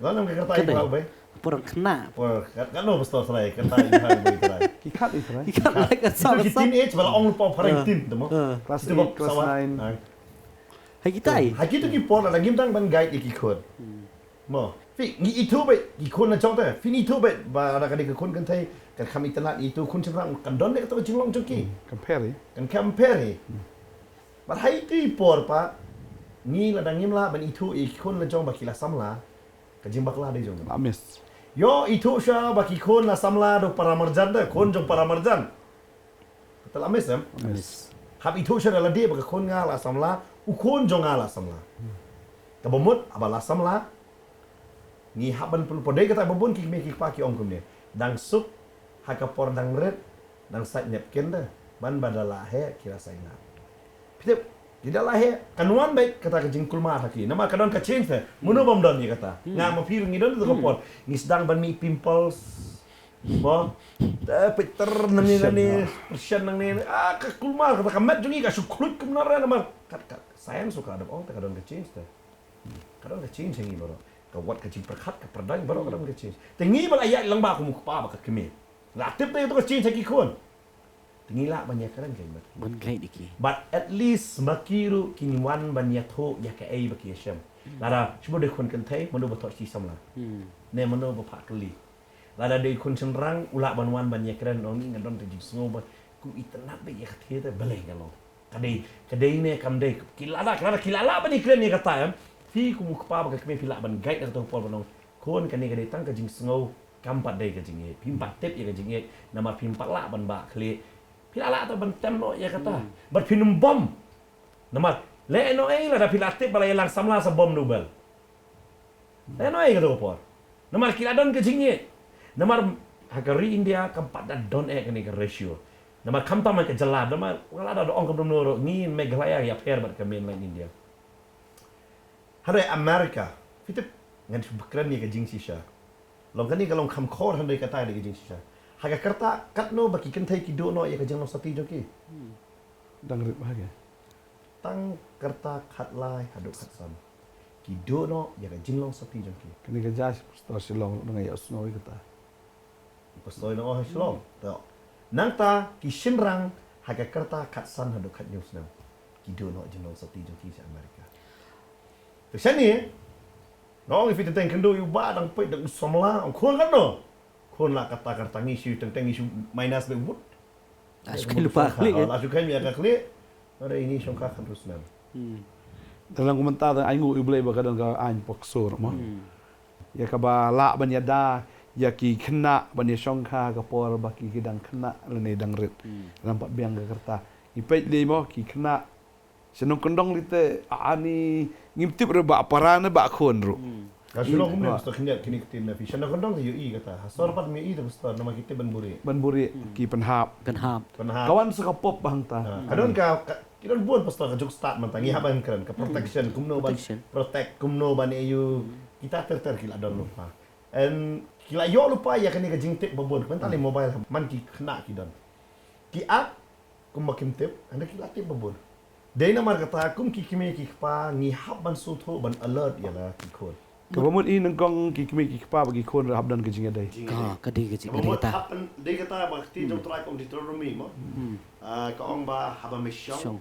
Kadon ka kerta bai bhayu bai. Porang kena. Kan no pastor sarai kerta bai bhayu bai tarai. Kikat itu right. Ikan like a Sa teenage bala ong lupa parang tin temo. Kelas 8, kelas 9. Hai kita ai. Ha kitu ki por la gimdang ban guide ki khod. Mo. Fi ngi itu bai ki khon na chong ta. Fi ni itu bai ba ra ka de khon kan thai kan kami telat itu kun cenderang kan don dek tu jinglong joki Compare. kan compare but hai ti por pa ni la dang ngimla ban itu kun la jong baki la samla ka jing bakla de jong Amis. yo itu sha baki kun la samla do para marjan de kun jong para marjan betul amis em Amis. hab itu sha la de baka kun nga la samla u kun jong nga la samla ka bomut abala samla ni haban pul podai kata bobon ki me ki pa ki ong kum ne dang sup hakapor dang red dang sat nyep kenda ban badala he kira sainga pitep tidak lah he kanuan baik kata ke jingkul ma haki nama kadon ka change te muno bom don ni kata nga mo pir ngi don to kapor ngi sedang ban mi pimples bo peter nani persian nang ni ka kulma kata kamet jungi ka suklut kumnara nama kat sayang suka ada ong te kadon ka change te kadon ka change ngi boro ka wat ka jing perkat ka perdang boro kadon ka change te ngi bal ayat lang ba ku pa ba ka kemi lah tip tu ka change ki kon tingila banyak kan kan Ban kai diki. but at least makiru kinwan banyak ho ya ka ai baki syam lada cuba de kon kan thai manu batok si samla ne manu ba phak li lada de kon cenrang ula banwan banyak kan ong ni ngadon te jing sngo ba ku itanap be ya khathia ta balai galong kadai ne kam dei kilala ba ni kren ni kata ya fi ku mu kpa ba ka kme pila ban guide na to por banong kon kan ni kadai tang ka jing sngo kampat dei ka jing e pimpat tep ya ka jing e nama pimpat la ban ba kle pilala ta ban tem no ya kata bat pinum bom nama le no la da pila tep bala lang samla sa bom nubel le no ka to por nama kiladon ka jing e nama Hagari India kampat dan don kan ni ka ratio. Nama kamta man ka jalad nama wala da ong kam noro ni Meghalaya ya per bat ka mainland India. Hare America fitip ngan bakran ni ka jing sisha. Long kan ni ka long kham khor han ka tai ni ka jing sisha. Haga karta katno baki kan thai ki do no ya ka jang no sati jo ki. Dang rit bahagia. Tang karta khat lai haduk khat sam. Ki do no ya ka jing long sati jo ki. Kini ka jas pastor silong dengan ya snow kata. Pastoi no oh shlong. To. Nang ta ki shinrang haga karta khat san haduk khat news nam. Ki do no jing long sati jo ki sa America. To sani no if it think do you ba dang pe dang somla ang khon kan no. Khon la kata karta ngi shu teng ngi shu minus be wood. Asyik lupa klik kan. Asyik kan ya klik. Ada ini syongka kan terus nam. Dalam komentar ai ngu iblay ba kadang ka an poksor mo. Ya ka ba la ban ya da ya ki kena ban ya syongka ka por ba ki kidang kena lene dang rit. Nampak biang ka kerta. Ipet le mo ki kena senong kendong lite ani ngimtip re ba parana ba khon ru. Kasi lo kumne gusto kini kitin na fisya na kondong yu i kata. Hasor pat mi i ta gusto nama kita banburi. Ban buri ki penhap. Penhap. Kawan sa kapop bang ta. Kadon ka kidon buon pastor ka juk start man tangi haban keren ka protection kumno ban protect kumno ban eu kita ter kila don lupa. And kila yo lupa ya kani ka jingtip babon kan tali mobile man ki kena ki don. Ki app kum makim tip anda kila tip babon. Dei na mar kata kum ki kime ki pa ngi haban sutho ban alert ya la ki khon. Kabamut in ngong ki kimi ki pa bagi kon rahab dan kejing adai. Ka di ka Mamut ta. happen dia kata bakti jom try kom Deuteronomy mo. Ka ong ba haba me Syong. syong,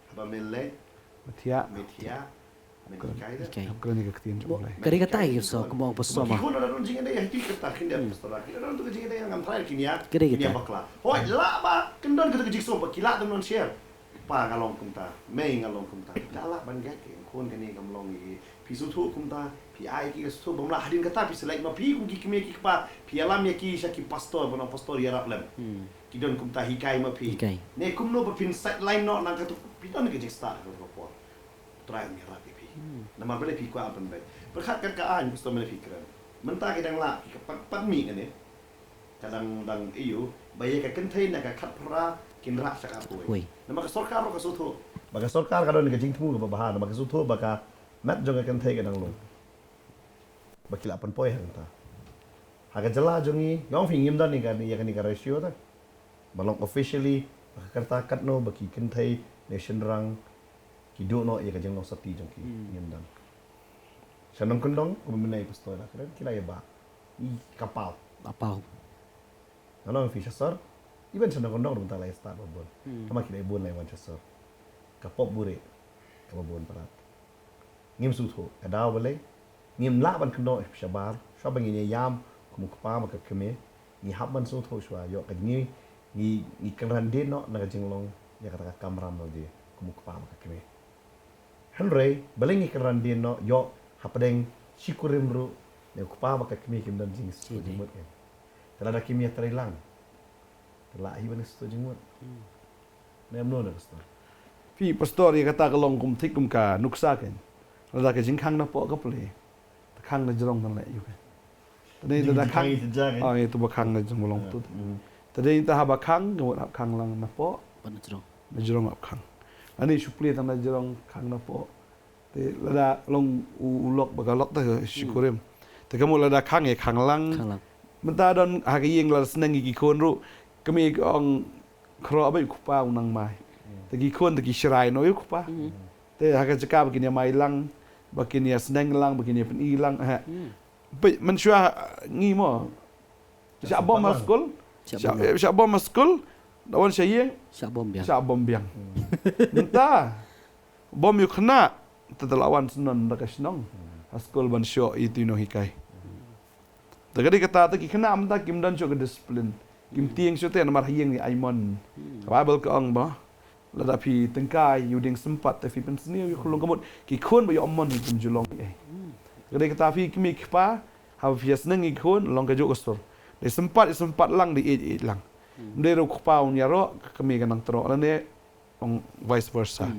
haba me le, Matia me tia, me kaida. Okay. kau ni ketin jolai. Ka di ka tai so kumong pasto ma. Kiko na ron jinga dia hati kata kinda pastor. Kina ron tu jinga dia ngam try kini ya. Kiri Kini kita. bakla. Hoi la ba kendon kita kejik so bakila tu non share. Pa ngalong kumta, me ngalong kumta. Dala ban gak ke kon kani kamlong i. Pisu tu kumta, pi ai ki su bamla hadin kata pi selai ma pi ku ki kime ki pa. Pi alam ya ki sya ki pastor bona pastor ya raplem. Kidon kumta hikai ma pi. Hikai. Ne kumno pa pin side line no nang katu piton ke jik start ko po. Try mi rapi pi. Nama bele pi kwa apan bai. Berkat kan ka an pastor mana fikran. Menta ki dang la ki pat mi kan ne. Kadang dang iyo baye ka kentai na ka khat pra kin ra sa ka poi. Oi. Nama ka sarkar ka sutho. Baka sarkar ka don ka jing thu ka babahan baka sutho baka mat jong ka kentai ka dang lo. Bakila pan poi hang ta. Haga jala jongi yong fi ngim dan ni ka ni ya ka ratio ta. Balong officially baka karta kat no baki kentai nation rang ki do no ya ka jeng no sati jong ki ngim dan. Sanong kundong kumenai pastor la kira kila ya ba. I kapal. Apa? Ano ang fish sir? Even sanong kundong dum ta lai start babon. Kama kila ibon lai wan sir. Kapop bure. Kababon parat. Ngim sutho adaw balay. Ngim la ban kundong shabar. Shab ngin yam kumukpa maka keme. Ni habban sutho shwa yo ka ni kan din no na jinglong ya kata kamram no di kumukpa maka keme. Henry baling ni kan din no yo hapadeng sikurim ru ne kupa maka keme kim dan jing stu jimut kan. Tala da kimia terilang. Tala hiban stu jimut. Nem no na pastor. Pi pastor ya kata kalong kum thik kum ka nuksa kan. Lada ke jing khang na po ka ple. Khang na jrong tan le yu kan. Tadi tada khang. Oh itu ba khang na jong long tu. Tadi ta haba khang ngot hab khang lang na po. Pan jero. Na jrong hab khang. Ani supli tan na jrong khang na po. Te lada long ulok ba ka lok ta shikurim. Te kamu lada khang e khang lang. Khang lang. Menta don hagi yeng la seneng gi kon ru. Kami ong kro ba kupa unang mai. Tegi kon tegi shirai no yu kupa. Te haga jaka begini mai lang. Begini seneng lang, begini pen ilang ha. Man shua ngi mo. Sya bom maskul. Sya bom maskul. Dawan sya yeng. Syak bom biang. Sya bom biang. Menta. Bom yu kena. Tetelawan senon dakas nong. Haskul ban syo itu no hikai. Tagadi kata ta ki kena menta kim dan syo ke disiplin. kim tieng su te namar hieng ni aimon Bible ka ong ba la da pi tengkai yu ding sempat te fi pen sni yu khulung kamut ki khon ba yu ammon kim julong ai gede kata fi kimi kpa ha fi sneng i khon long ka jo kostor de sempat lang di e lang de ro kpa un ya ro kami kan nang tro la ne ong vice versa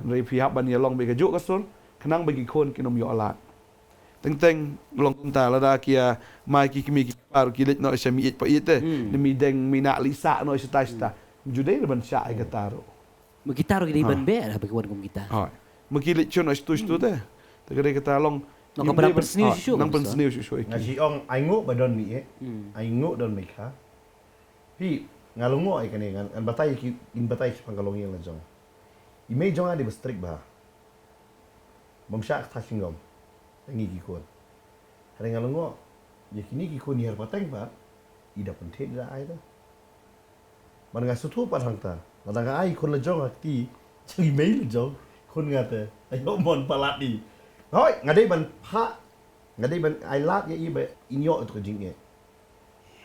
re pi hab ban ya long be ka jo kostor kanang bagi khon kinom yo alat teng long ta la da kia mai ki kimi ki par ki let no semi it pa ite ni mi deng mi nak lisa no sta jude ban sha ai kataro Magitaro gini ban be ha bagi wan kom kita. ha maki let chon stu te te gede kata long No ka parang persniu shu. nang persniu shu Nga si ong ai ngu ba don mi ai ngu don mi kha. Pi ngalungo ai kani ngan batai ki in batai ki pangalong yang la jong. I me jong adi bestrik ba. Bam sha ta singom. Ngi ki kon. Hari ngalungo ye kini ki kon yer pateng ba. Ida pentet da ai da. Man nga sutu pa hang ta. Ma da ai kon la jong akti. Chi me la jong. Kon nga te. Ai mon palat di. Hoi, ngadai ban pa. Ngadai ban ai lat ye i ba inyo tu jing ye.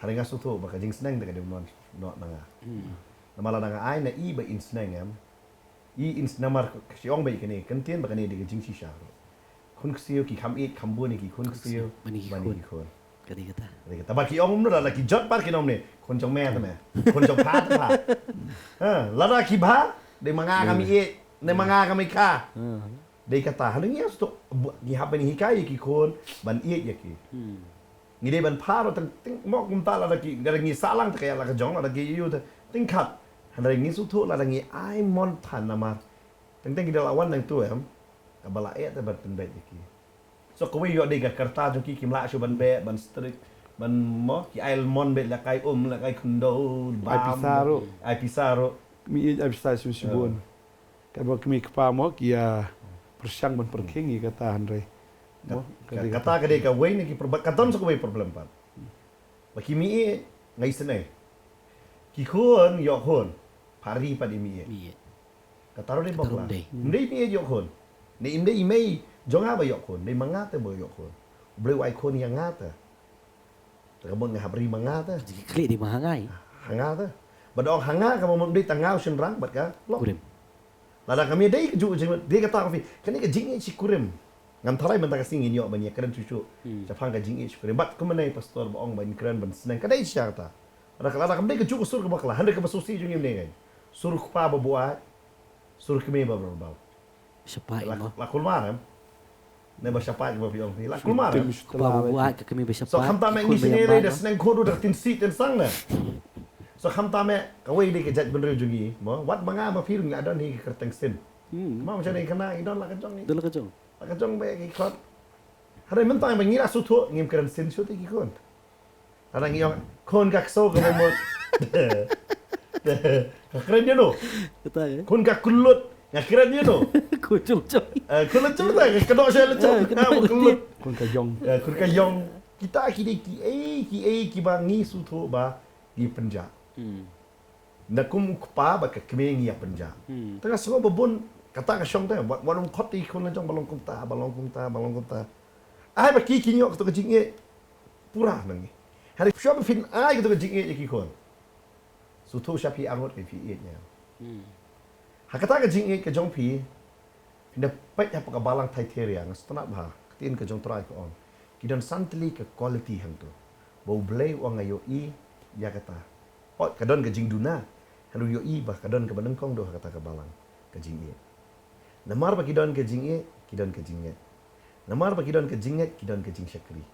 Hari nga sutu ba ka jing sneng da ka de non not nanga. Namala nanga ai na i ba in sneng am. I in namar si ong ba ikani kentien ba kani de jing si sha. Kun ksio ki kham it kham bu ni ki kun ksio Bani ki bani ki kon. Kadi kata. Kadi kata ba ki ong no la ki jot par ki nom ne kon jong me ta me. Kon jong pa ta pa. La da ki ba de manga kami it ne manga kami ka. De kata hanu ngi sto ni ha ba ni hikai ki kon ban it ye ki. Ngi de ban pa ro teng mo kum ta la da ki ga ngi salang ta ka la ka jong la da ki yu ta ting khat. Han da ngi su thu la da ngi ai mon than na ma. Teng ki da lawan nang tu em. Kabala ayat ta ban bet ki. So ko yo de ga karta jo ki kim la shu ban be ban strik ban mo ki ai mon bet la kai la kai kundo ai pisaro mi ai pisaro su bon ka ba kimi kpa mo ki ya persyang ban perking i kata andre mo kata ka de ka wei ni ki katon so ko wei problem pa. Ba ki mi ngai sene. Ki khon yo khon pari pa di mi. Iya. Kata ro de bok la. Ndei. Ndei mi yo khon. Ni inde i mei jonga ba yo khon, ni manga te bo yo khon. Bleu ai khon yang ngata. Ta bon nga habri manga ta. Jadi klik di mahangai. Hanga ta. Ba dong hanga ka mo dei tangau sin rang bat ka. Lo. Kurim. Lada kami dei ke ju dia kata ka fi. Kani ka jing si kurim. Ngam tharai men ta ka singin yo ban ya keren cucu. Japang ka jing si kurim. Bat ko menai pastor ba ong ban keren ban senang ka dei sia ta. Lada kami dei ke ju sur ka bakla. Hande ka basusi ju ngim ngai. Suruh pa ba buat. Suruh kami ba ba. Siapa mo? La kulmaram. Ne ba siapa ba piong fi. La kulmaram. Buat ke kami bersiapa. So kham ta me ngi sinere da sneng khodu da tin sit ten sang na. So kham ta me ka wei de ke jat ben re jungi mo wat manga ma phir nga don hi ke kerteng sin. Ma macam ni kana i don la ka jong ni. Dulu kejong. La ka jong be ki khot. Hare men ta me ngi ra su thu ngim keren sin su ti ki kon. Ada ngi yong kon ka so ka mo. Ka keren dia no. Kata ya. Kon ka kulut. Nga keren dia no. Kucung cong. Kulut tu ta ka do saya le chong. Ka kulut. kon ka jong Kun ka yong kita ki de ki ba ngi su thu ba di penja. Na kum pa ba ka kme ngi ya penja. Tengah semua bebun kata ka syong ta warung khoti kun la jong balong kum ta. Ai ba ki nyok tu ka jing e pura nangi. Hari shop fin ai tu ka jing e ki kon. Su thu sha pi angot ke pi e nya. Hakata ka jing e ka jong pi. Ina pet apa ka balang thai theria ngastana ba. Tin ka jong try ko on. Kidan santli ke quality hang tu. Bau blay wang ayo i ya kata. Oh kadon ke jing duna. Halu yo i ba kadon ke badeng kong do kata ke balang ke jing e. Namar ba kidon ke jing e, kidon ke jing e. Namar ba kidon ke jing e, kidon ke jing syakri.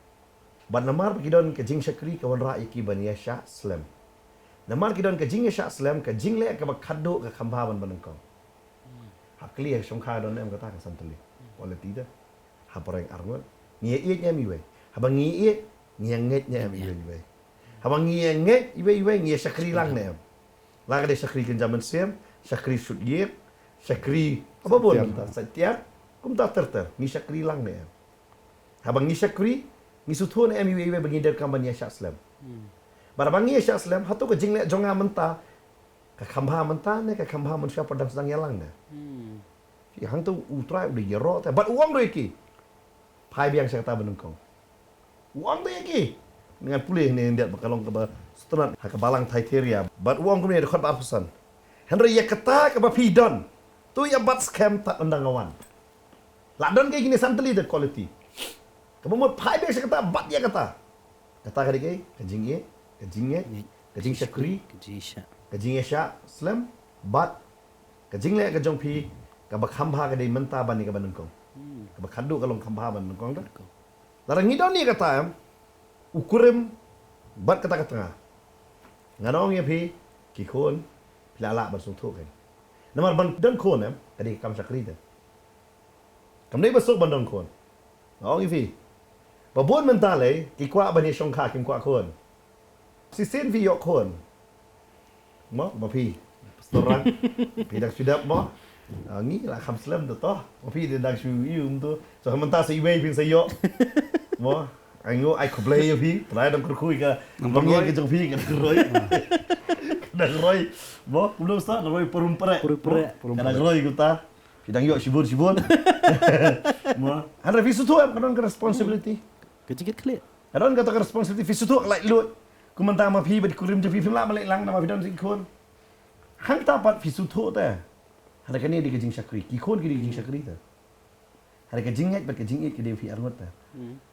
Ba namar ba kidon ke jing syakri ke wan ra iki ban ya sha slam. Namar kidon ke jing ya sha slam ke jing le ke ba khaddo ke khamba ban badeng kong. Hakli ya shongkha don em kata ke santli. Quality da. Hapareng arngot. Ngie iet nya mi we. Habang ngie iet nget nya mi we. Habang nget iwe ngie syakri lang ne. Lang de syakri kan zaman sem, syakri sud yep, syakri apa pun setiap kum ta ter. Ngi syakri lang ne. Habang ngi syakri ngi suthun em iwe bagi der kamban ya syaslam. Barabang ngie syaslam hatu ke jingle jonga menta. Ka khamba menta ne ka khamba manusia padang sedang yalang ne. Hang tu utrai udah jero ta. Bat uang do iki. Pai biang saya kata benengkong. Uang tu iki. Dengan pulih ni dia bakalong ke Setelah hakabalang Thaiteria, but uang kami ada khotbah pesan. Henry ya kata ke bapidon. Tu ya bat scam tak undang awan. Ladon kayak gini santeli the quality. Kamu mau pai biasa kata bat dia kata. Kata kali kayak kajing syakri, Kejisha. kajing esya slam bat kajing le kajong pi kabak hamba ka day menta bani ka banungkong. Kabak hadu kalong hamba banungkong dah. Larang ngidon ni kata am ukurim bat kata tengah. Nganong ya pi kikon pilala bersung tu kan. Namar ban dan kon am kadi kam syakri dah. Kam dai besok bandong kon. Ngong ifi. Babon mentale kikwa bani syongka kim kwa kon. Si sen vi yok kon. Mo ba pi. Restoran. Pidak sudah mo. Ngi lah kham slam tu toh. Mo pi dia dak shu yum tu. So menta si wei pin sa yok. Mo ai ngo ai ko play pi. Trai dam kurkui ka. Bangnya ke jong pi ka roi. Dak roi. Mo belum start roi perumpere. Kada roi kita. Pidang yok sibur. Mo. Ada visu tu am kadang responsibility. Kejikit clear. Kadang kata responsibility visu tu like lut. Kumentang ma pi badi kurim je pi film la malek lang nama pidon sing kon. Hang tapat visu tu ta. Ada kan ni di kejing syakri. Ki kon ki di kejing syakri ta. Ada kejing ngat bat kejing it ki di fi arwat ta.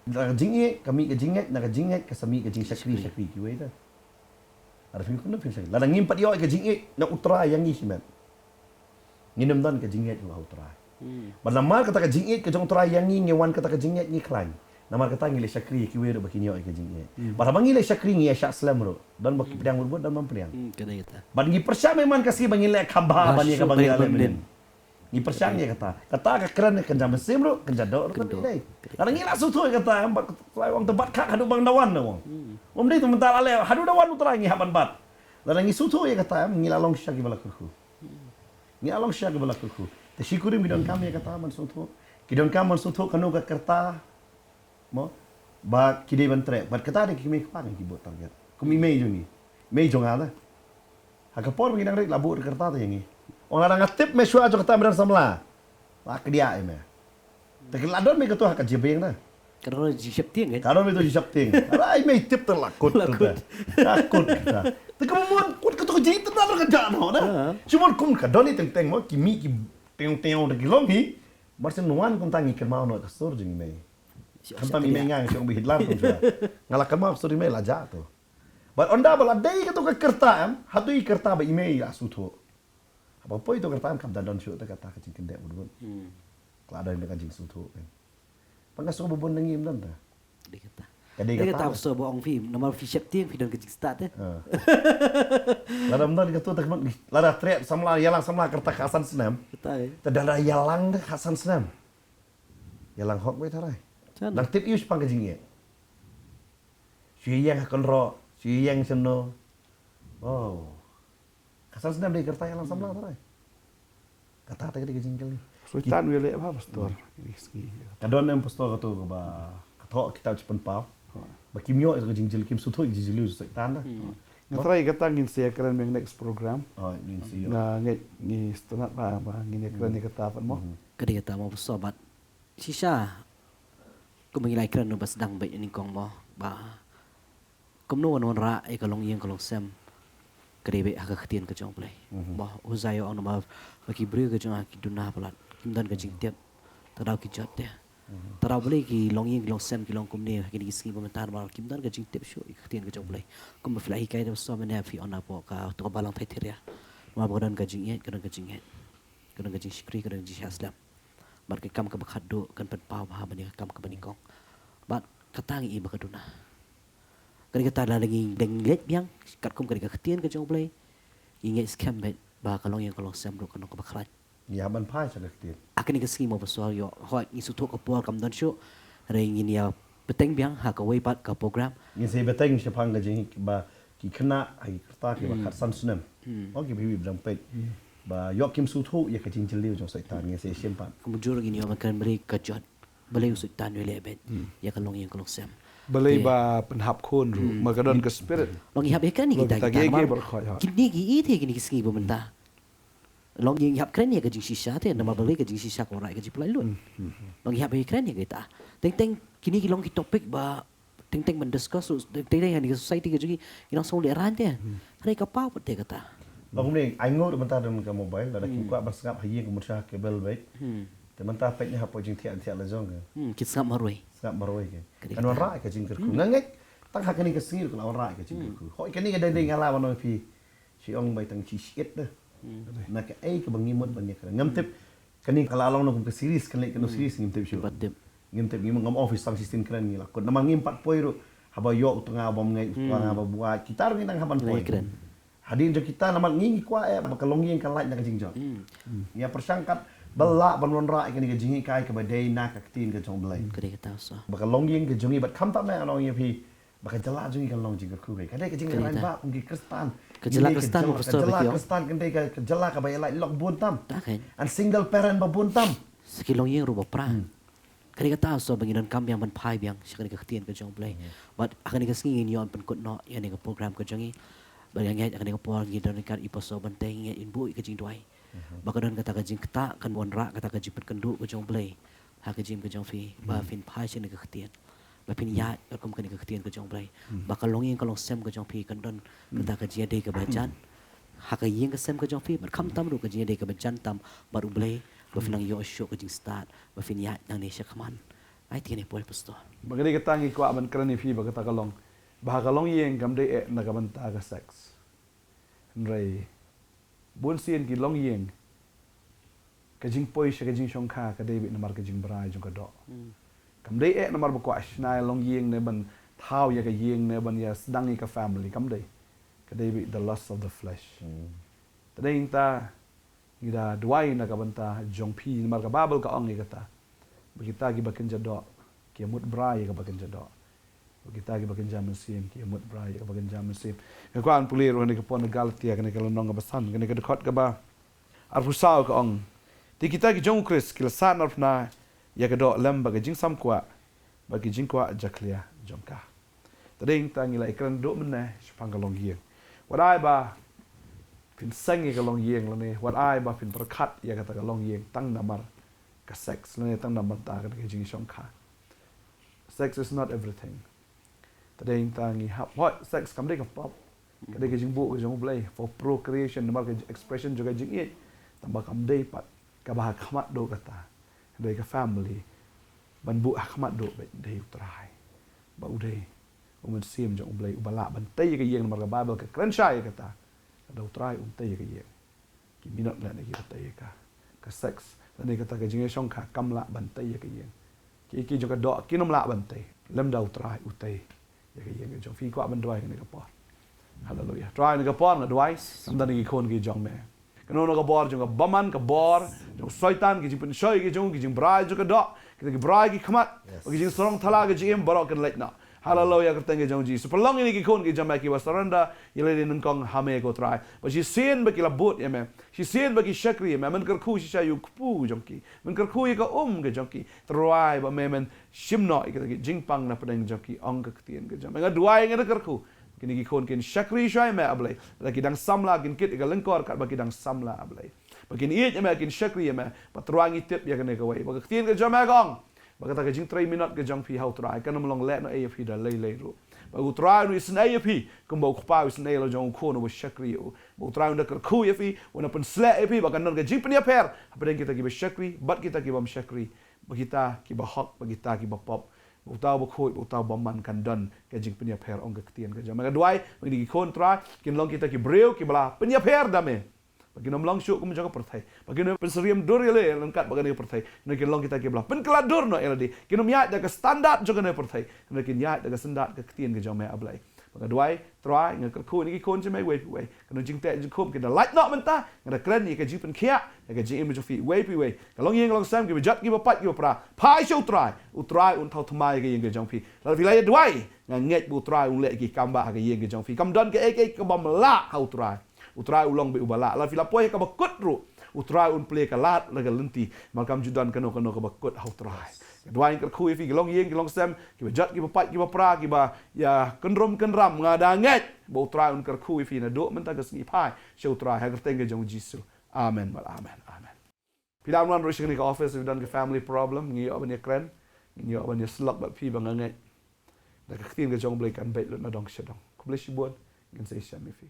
Da kejing it kami kejing ngat na kejing ngat kasami kejing syakri ki wei ta. Ada fi kon fi syakri. La ngim pat yo kejing it na utra yang ni simat. Nginam dan kejing it wa utra. Balamal kata kejing it kejong utra yang ni ngewan kata kejing it ni klan. Namar kata ngile syakri ki wei ro baki yo kejing it. Barang ngile syakri ngi syak slam ro. Dan baki pedang berbut dan memperang. Kada kata. Ban ngi persya memang kasih bangile khamba bani ka bangile men. Ngi persya ngi kata. Kata ka keren kan jam mesim ro kan jadok ro dai. Kadang ngi langsung tu kata wang tempat kak hadu bang dawan wong. Om dei tu mental ale hadu dawan utra ngi haban bat. Kadang ngi sutu ya kata ngi lalong syaki balakuku. Ngi along syaki balakuku. Te syukurim bidon kami kata man sutu. Kidon kami sutu kanu ka kerta. Mo ba kide bantre bat kata de kimi ka ngi bot target. Kumi mei jongi. Mei jongala. Hakapor ngi nang rek labu de kerta ta yangi. Orang orang ngatip me syua jo kata medan samla. Wa kedia me. Te ladon me ketu hak jebeng na. Kalau jisap tiang kan. Kalau itu hisap ting. Ai me tip terlakut. Takut kita. Te kemuan kut ketu jadi tenar kerja no na. Cuma kum ka doni teng mo kimi ki teng de gilong hi. Barsen nuan kun tangi ke mau no ka sur jing me. Hampa mi mengang siong bihit lam tu jua. Ngalakan mau sur me la ja tu. But onda bala dei ketu ka kerta am, hatui kerta ba email asu tu. Apa poi tu kerta am kam dan don syu ta kata ka jing kendek budun. Kelada yang dengan jing su tu kan. Pangkas so bubun nangim dan ta. Kada kata. Kada Kada kata so bohong film. Nama jisap tiang pidon kejik start eh. Lada mdan ketu tak lada trek samla yalang samla kerta Hasan Senam. Kata eh. Tadara yalang de Hasan Senam. Yalang hok we tarai. Sana. Nang tip yus pang kejing ye. Siyang hakon ro, siyang seno. Oh. Hasan Senam de kerta yalang samla tarai. Kata ta kejing kali. Sultan wile apa pastor. Ini ski. Kadon em pastor tu ba katok kita cepen pau. Ba kimyo itu kejing jil kim sutu kejing jil su tan dah. Ngatrai kata ngin saya keren meng next program. Oh, ni si. Nga ngi stunat ba ngin keren ni kata apa mo. Kada kata mau sobat. Sisa. Kau mengilai keren no bas dang baik ni kong mo. Ba. Kau no wan ra e kalong yang kalong sem. Kada hak ketian ke jong play. Ba uzayo ang nama bagi beri ke jong aki dunah pelat. Kimdan ke jing tiap. Tadau ki jot dia. Tadau boleh ki long yang long sem ki long kum ni kini kisi pementar mal kimdan ke jing tiap show ketian ke jong play. Kau mafilai kai dah so mana fi on apa ka tu balang thai teria. Ma badan ke jing yet kadang ke jing yet. Kadang ke jing syukri kadang jing haslam. Bar ke kam ke bakhado kan pen pau ha bani kam ke bani kong. Bat katang i bakaduna. Kali kata lagi deng let biang kat kum kali ketian ke jong play. Ingat scam bet ba kalong yang kalong sem ro kan ke bakrat. Ya ban pai sa ketian. Akan ni kesini mau bersuara yo hoi ni suatu kepuar kam dan show ring ini ya peteng biang ha ka wei pat ka program Ni se beteng sepang kejing ba ki kena ai kerta ki ba Hasan Senam. Oh ki bibi bram pet. Ba yok kim sutu ya kejing jeliu jong saitan ni se simpan. kemujur gini yo makan beri kejot beli usut tan wele bet ya kalong yang kalong sem Balai ba penhap kon ru. Magadon ke spirit. long ihap ikan ni kita Kita gege berkhoi ha. kini ki ite kini kesini pemerintah long yang ihap keren ya kejing sisa te nama beli kejing sisa korai kejing pelai lu long ihap keren ya kita teng teng kini ki long ki topik ba ting mendiscuss ting yang di society ke juga yang song le ran dia hari ka pa put kata Long ni ai ngô bentar dalam ke mobile ada kin kuat bersengap hayeng ke mursyah kabel baik. Tementar peknya hapo jing tiak tiak lejong ke. kit sangap marui Sengap maroi ke. Kedi Kan wan ke jing kerku. Ngangek tang hak ni ke singir kalau wan ke jing kerku. Hoi kan ni ada ngala wan pi. Si ong bai tang chi shit dah. Nak ai ke bangimut banyak kan. Ngamtip kan ni kalau along nak ke series kan lek ke series ngimtip syu. Batip. Ngimtip ngim ngam office tang sistem keren ni lah. Kod namang ngim 4 poi ru. Haba yo tengah bom ngai tengah ba buat. Kita ru nang haban poi. Keren. Hadin jo kita nama ngingi kwa makalongi yang kalait nak jingjong. Ya persangkat belak banwan ra ikan ke jingi kai ke badai nak aktin ke jong belai. Kedi kata so Makalongi yang ke jongi bat kam tak mai along yang pi. Bakal jala jongi kan long jing ke ku kai. Kadai ke jingi lain ba ungki kristan. Kejala kristan mo pastor Kejala bekiyo. kristan kendai ke jala ke bayai lai lok buntam. Taken. An single parent ba buntam. Sekilong yang rupa perang. Kadi kata so banginan kami yang menpai biang syakani kektian ke jong play. But akan ikasngin yon pen kut no yan ke program ke jongi. Bagangnya akan ikapor gidan kan iposo banteng in bu ke jing duai. Bakadan kata ke jing kata kan bon ra kata ke jing pen kendu ke jong play. Ha ke jing ke jong fi ba fin pai syakani kektian. Ba fin ya kom kan kektian ke jong play. Bakal longin kalong sem ke jong fi kan don kata ke jing de ke bajan. Ha ke ying ke sem ke jong fi bar kam tam ru ke jing de ke bajan tam baru play. Bafinang yo show ke jing start, bafin ya nang ne syakaman. Ai tiene boy pastor. Bagay ka tangi ko aban krani fi bagata kalong. Bah kalong yeng kam de na kabanta ka sex. Nrai bun sien ki long yeng. Ka jing poi sha ka jing shong kha ka David namar ka jing brai jong ka do. Kam de namar ba ko ashnai long yeng ne ban thau ya ka yeng ne ban ya dangi ka family kam de. Ka David the lust of the flesh. Tadeng ta ida duai na kabanta jong pi namar ka babel ka ong ni kata. Bagita gi bakin jado ki mut brai ka bakin jado. Kita gi bakin jaman sim ki mut brai ka bakin jaman sim. Ka kwan pulir ni ka pon Galatia ka ni ka lonong ka basan ka ni ka dekot ka ba. Ar pusau ka ong. Ti kita gi jong Chris ki san ar na ya ka do lem ba jing sam kwa. Ba gi jing kwa jaklia jong ka. Tading ta ngi la ikran do mena spang ka long gieng. Wadai ba fin sengi ka long gieng la ni wadai ba fin perkat ya ka ta ka long gieng tang namar ka sex la ni tang namar ta ka jing shong ka. Sex is not everything. Tadeng tangi hap what sex kam de ka pop ka de ka jing bu ka jong play for procreation namar ka expression juga jing it tambah kam de pat ka bah khamat do kata de ka family ban bu khamat do be de utrai ba ude umen sim jong play ubala ban tay ka yeng namar ka bible ka kran shai kata da utrai tay ka yeng ki minot la ne ki tay ka sex la ne kata ka jing shong ka kam la ban tay ka yeng ki jong ka do ki nom la ban tay lem da utrai utay ya cái gì trong phi qua bên đuôi cái này cái bò, hallelujah, try này cái bò là đuôi, xong đó cái khôn cái trong mẹ, cái nó cái bò trong cái baman cái bò, trong satan cái chim soi cái trong brai trong cái đó, cái brai cái khamat, cái chim strong thala cái chim bảo cái lệ nọ, hallelujah cái tên cái trong Jesus, per long ini cái khôn cái trong mẹ cái bò surrender, cái lệ nên con hame cái try, but she sin bagi la boot ya mẹ, she sin bagi shakri ya mẹ, mình kerku she say you pu trong ki, mình kerku cái cái trong ki, try ba mẹ mình shim noi cái jing pang na padang trong ki ong cái tiền cái trong, mình dua yang ada kerku, kini ki khôn kin shakri shai mẹ ablay, lagi dang samla kin kit cái lengkor kat bagi dang samla ablay, bagi ni ya mẹ kin shakri ya mẹ, patruangi tip ya kene kawai, bagi tiền cái trong mẹ gong. Bagi tak jing 3 minit ke jang pi how try kan long let no AFP da lei ru bagi try no is AFP kum bau khpa is nei lo jang ko no shakri u bau try no ka khu AFP wana pen sla AFP bagi non ke jing pen ya per apa kita ki be shakri bat kita ki bam shakri bagi ta ki ba hok bagi ta ki ba pop bau tau ba khu bau tau ba man kan don ke jing pen ya per ong ke tien ke jang maka duai bagi ki kon try kin long kita ki breu ki bala pen ya per da me bagi nom long syuk kum jaga perthai bagi nom penseriam dur ele lengkat bagi ne perthai ne kin long kita ke bla pen kala dur no eladi kin nom ya da standard jaga ne perthai ne kin ya da standard ke tien ke jome ablai bagi duai try nge ku ni ki kon je mai we kan jing te jing khum ke da light no menta nge kren ni ke jing pen khia ke jing image fi we pi we ka long yeng long sam ke jat ki ba pat ki pra pai show try un thau thmai ke yeng ke jong fi la fi lai duai nge bu try un le ki kamba ke yeng ke jong fi kam don ke ke bam la how try utrai ulong be ubala la fila poe ka bakut ru utrai un play ka lat la ga lenti makam judan kano ka bakut how try dua yang kerku fi gelong yeng gelong sem ki ba jat ki ba pat ki ba pra ki ba ya kenrom kenram ngada nget bo utrai un kerku fi na do menta ka sni pai show utrai ha ka tenge jong jisu amen mal amen amen pila wan ro shikni ka office we done ka family problem ngi oban ya kren ngi oban ya slok ba pi ba nget da ka tin ga jong blai kan bai lu na dong shadong ko blai shi bon gan sai sha mi fi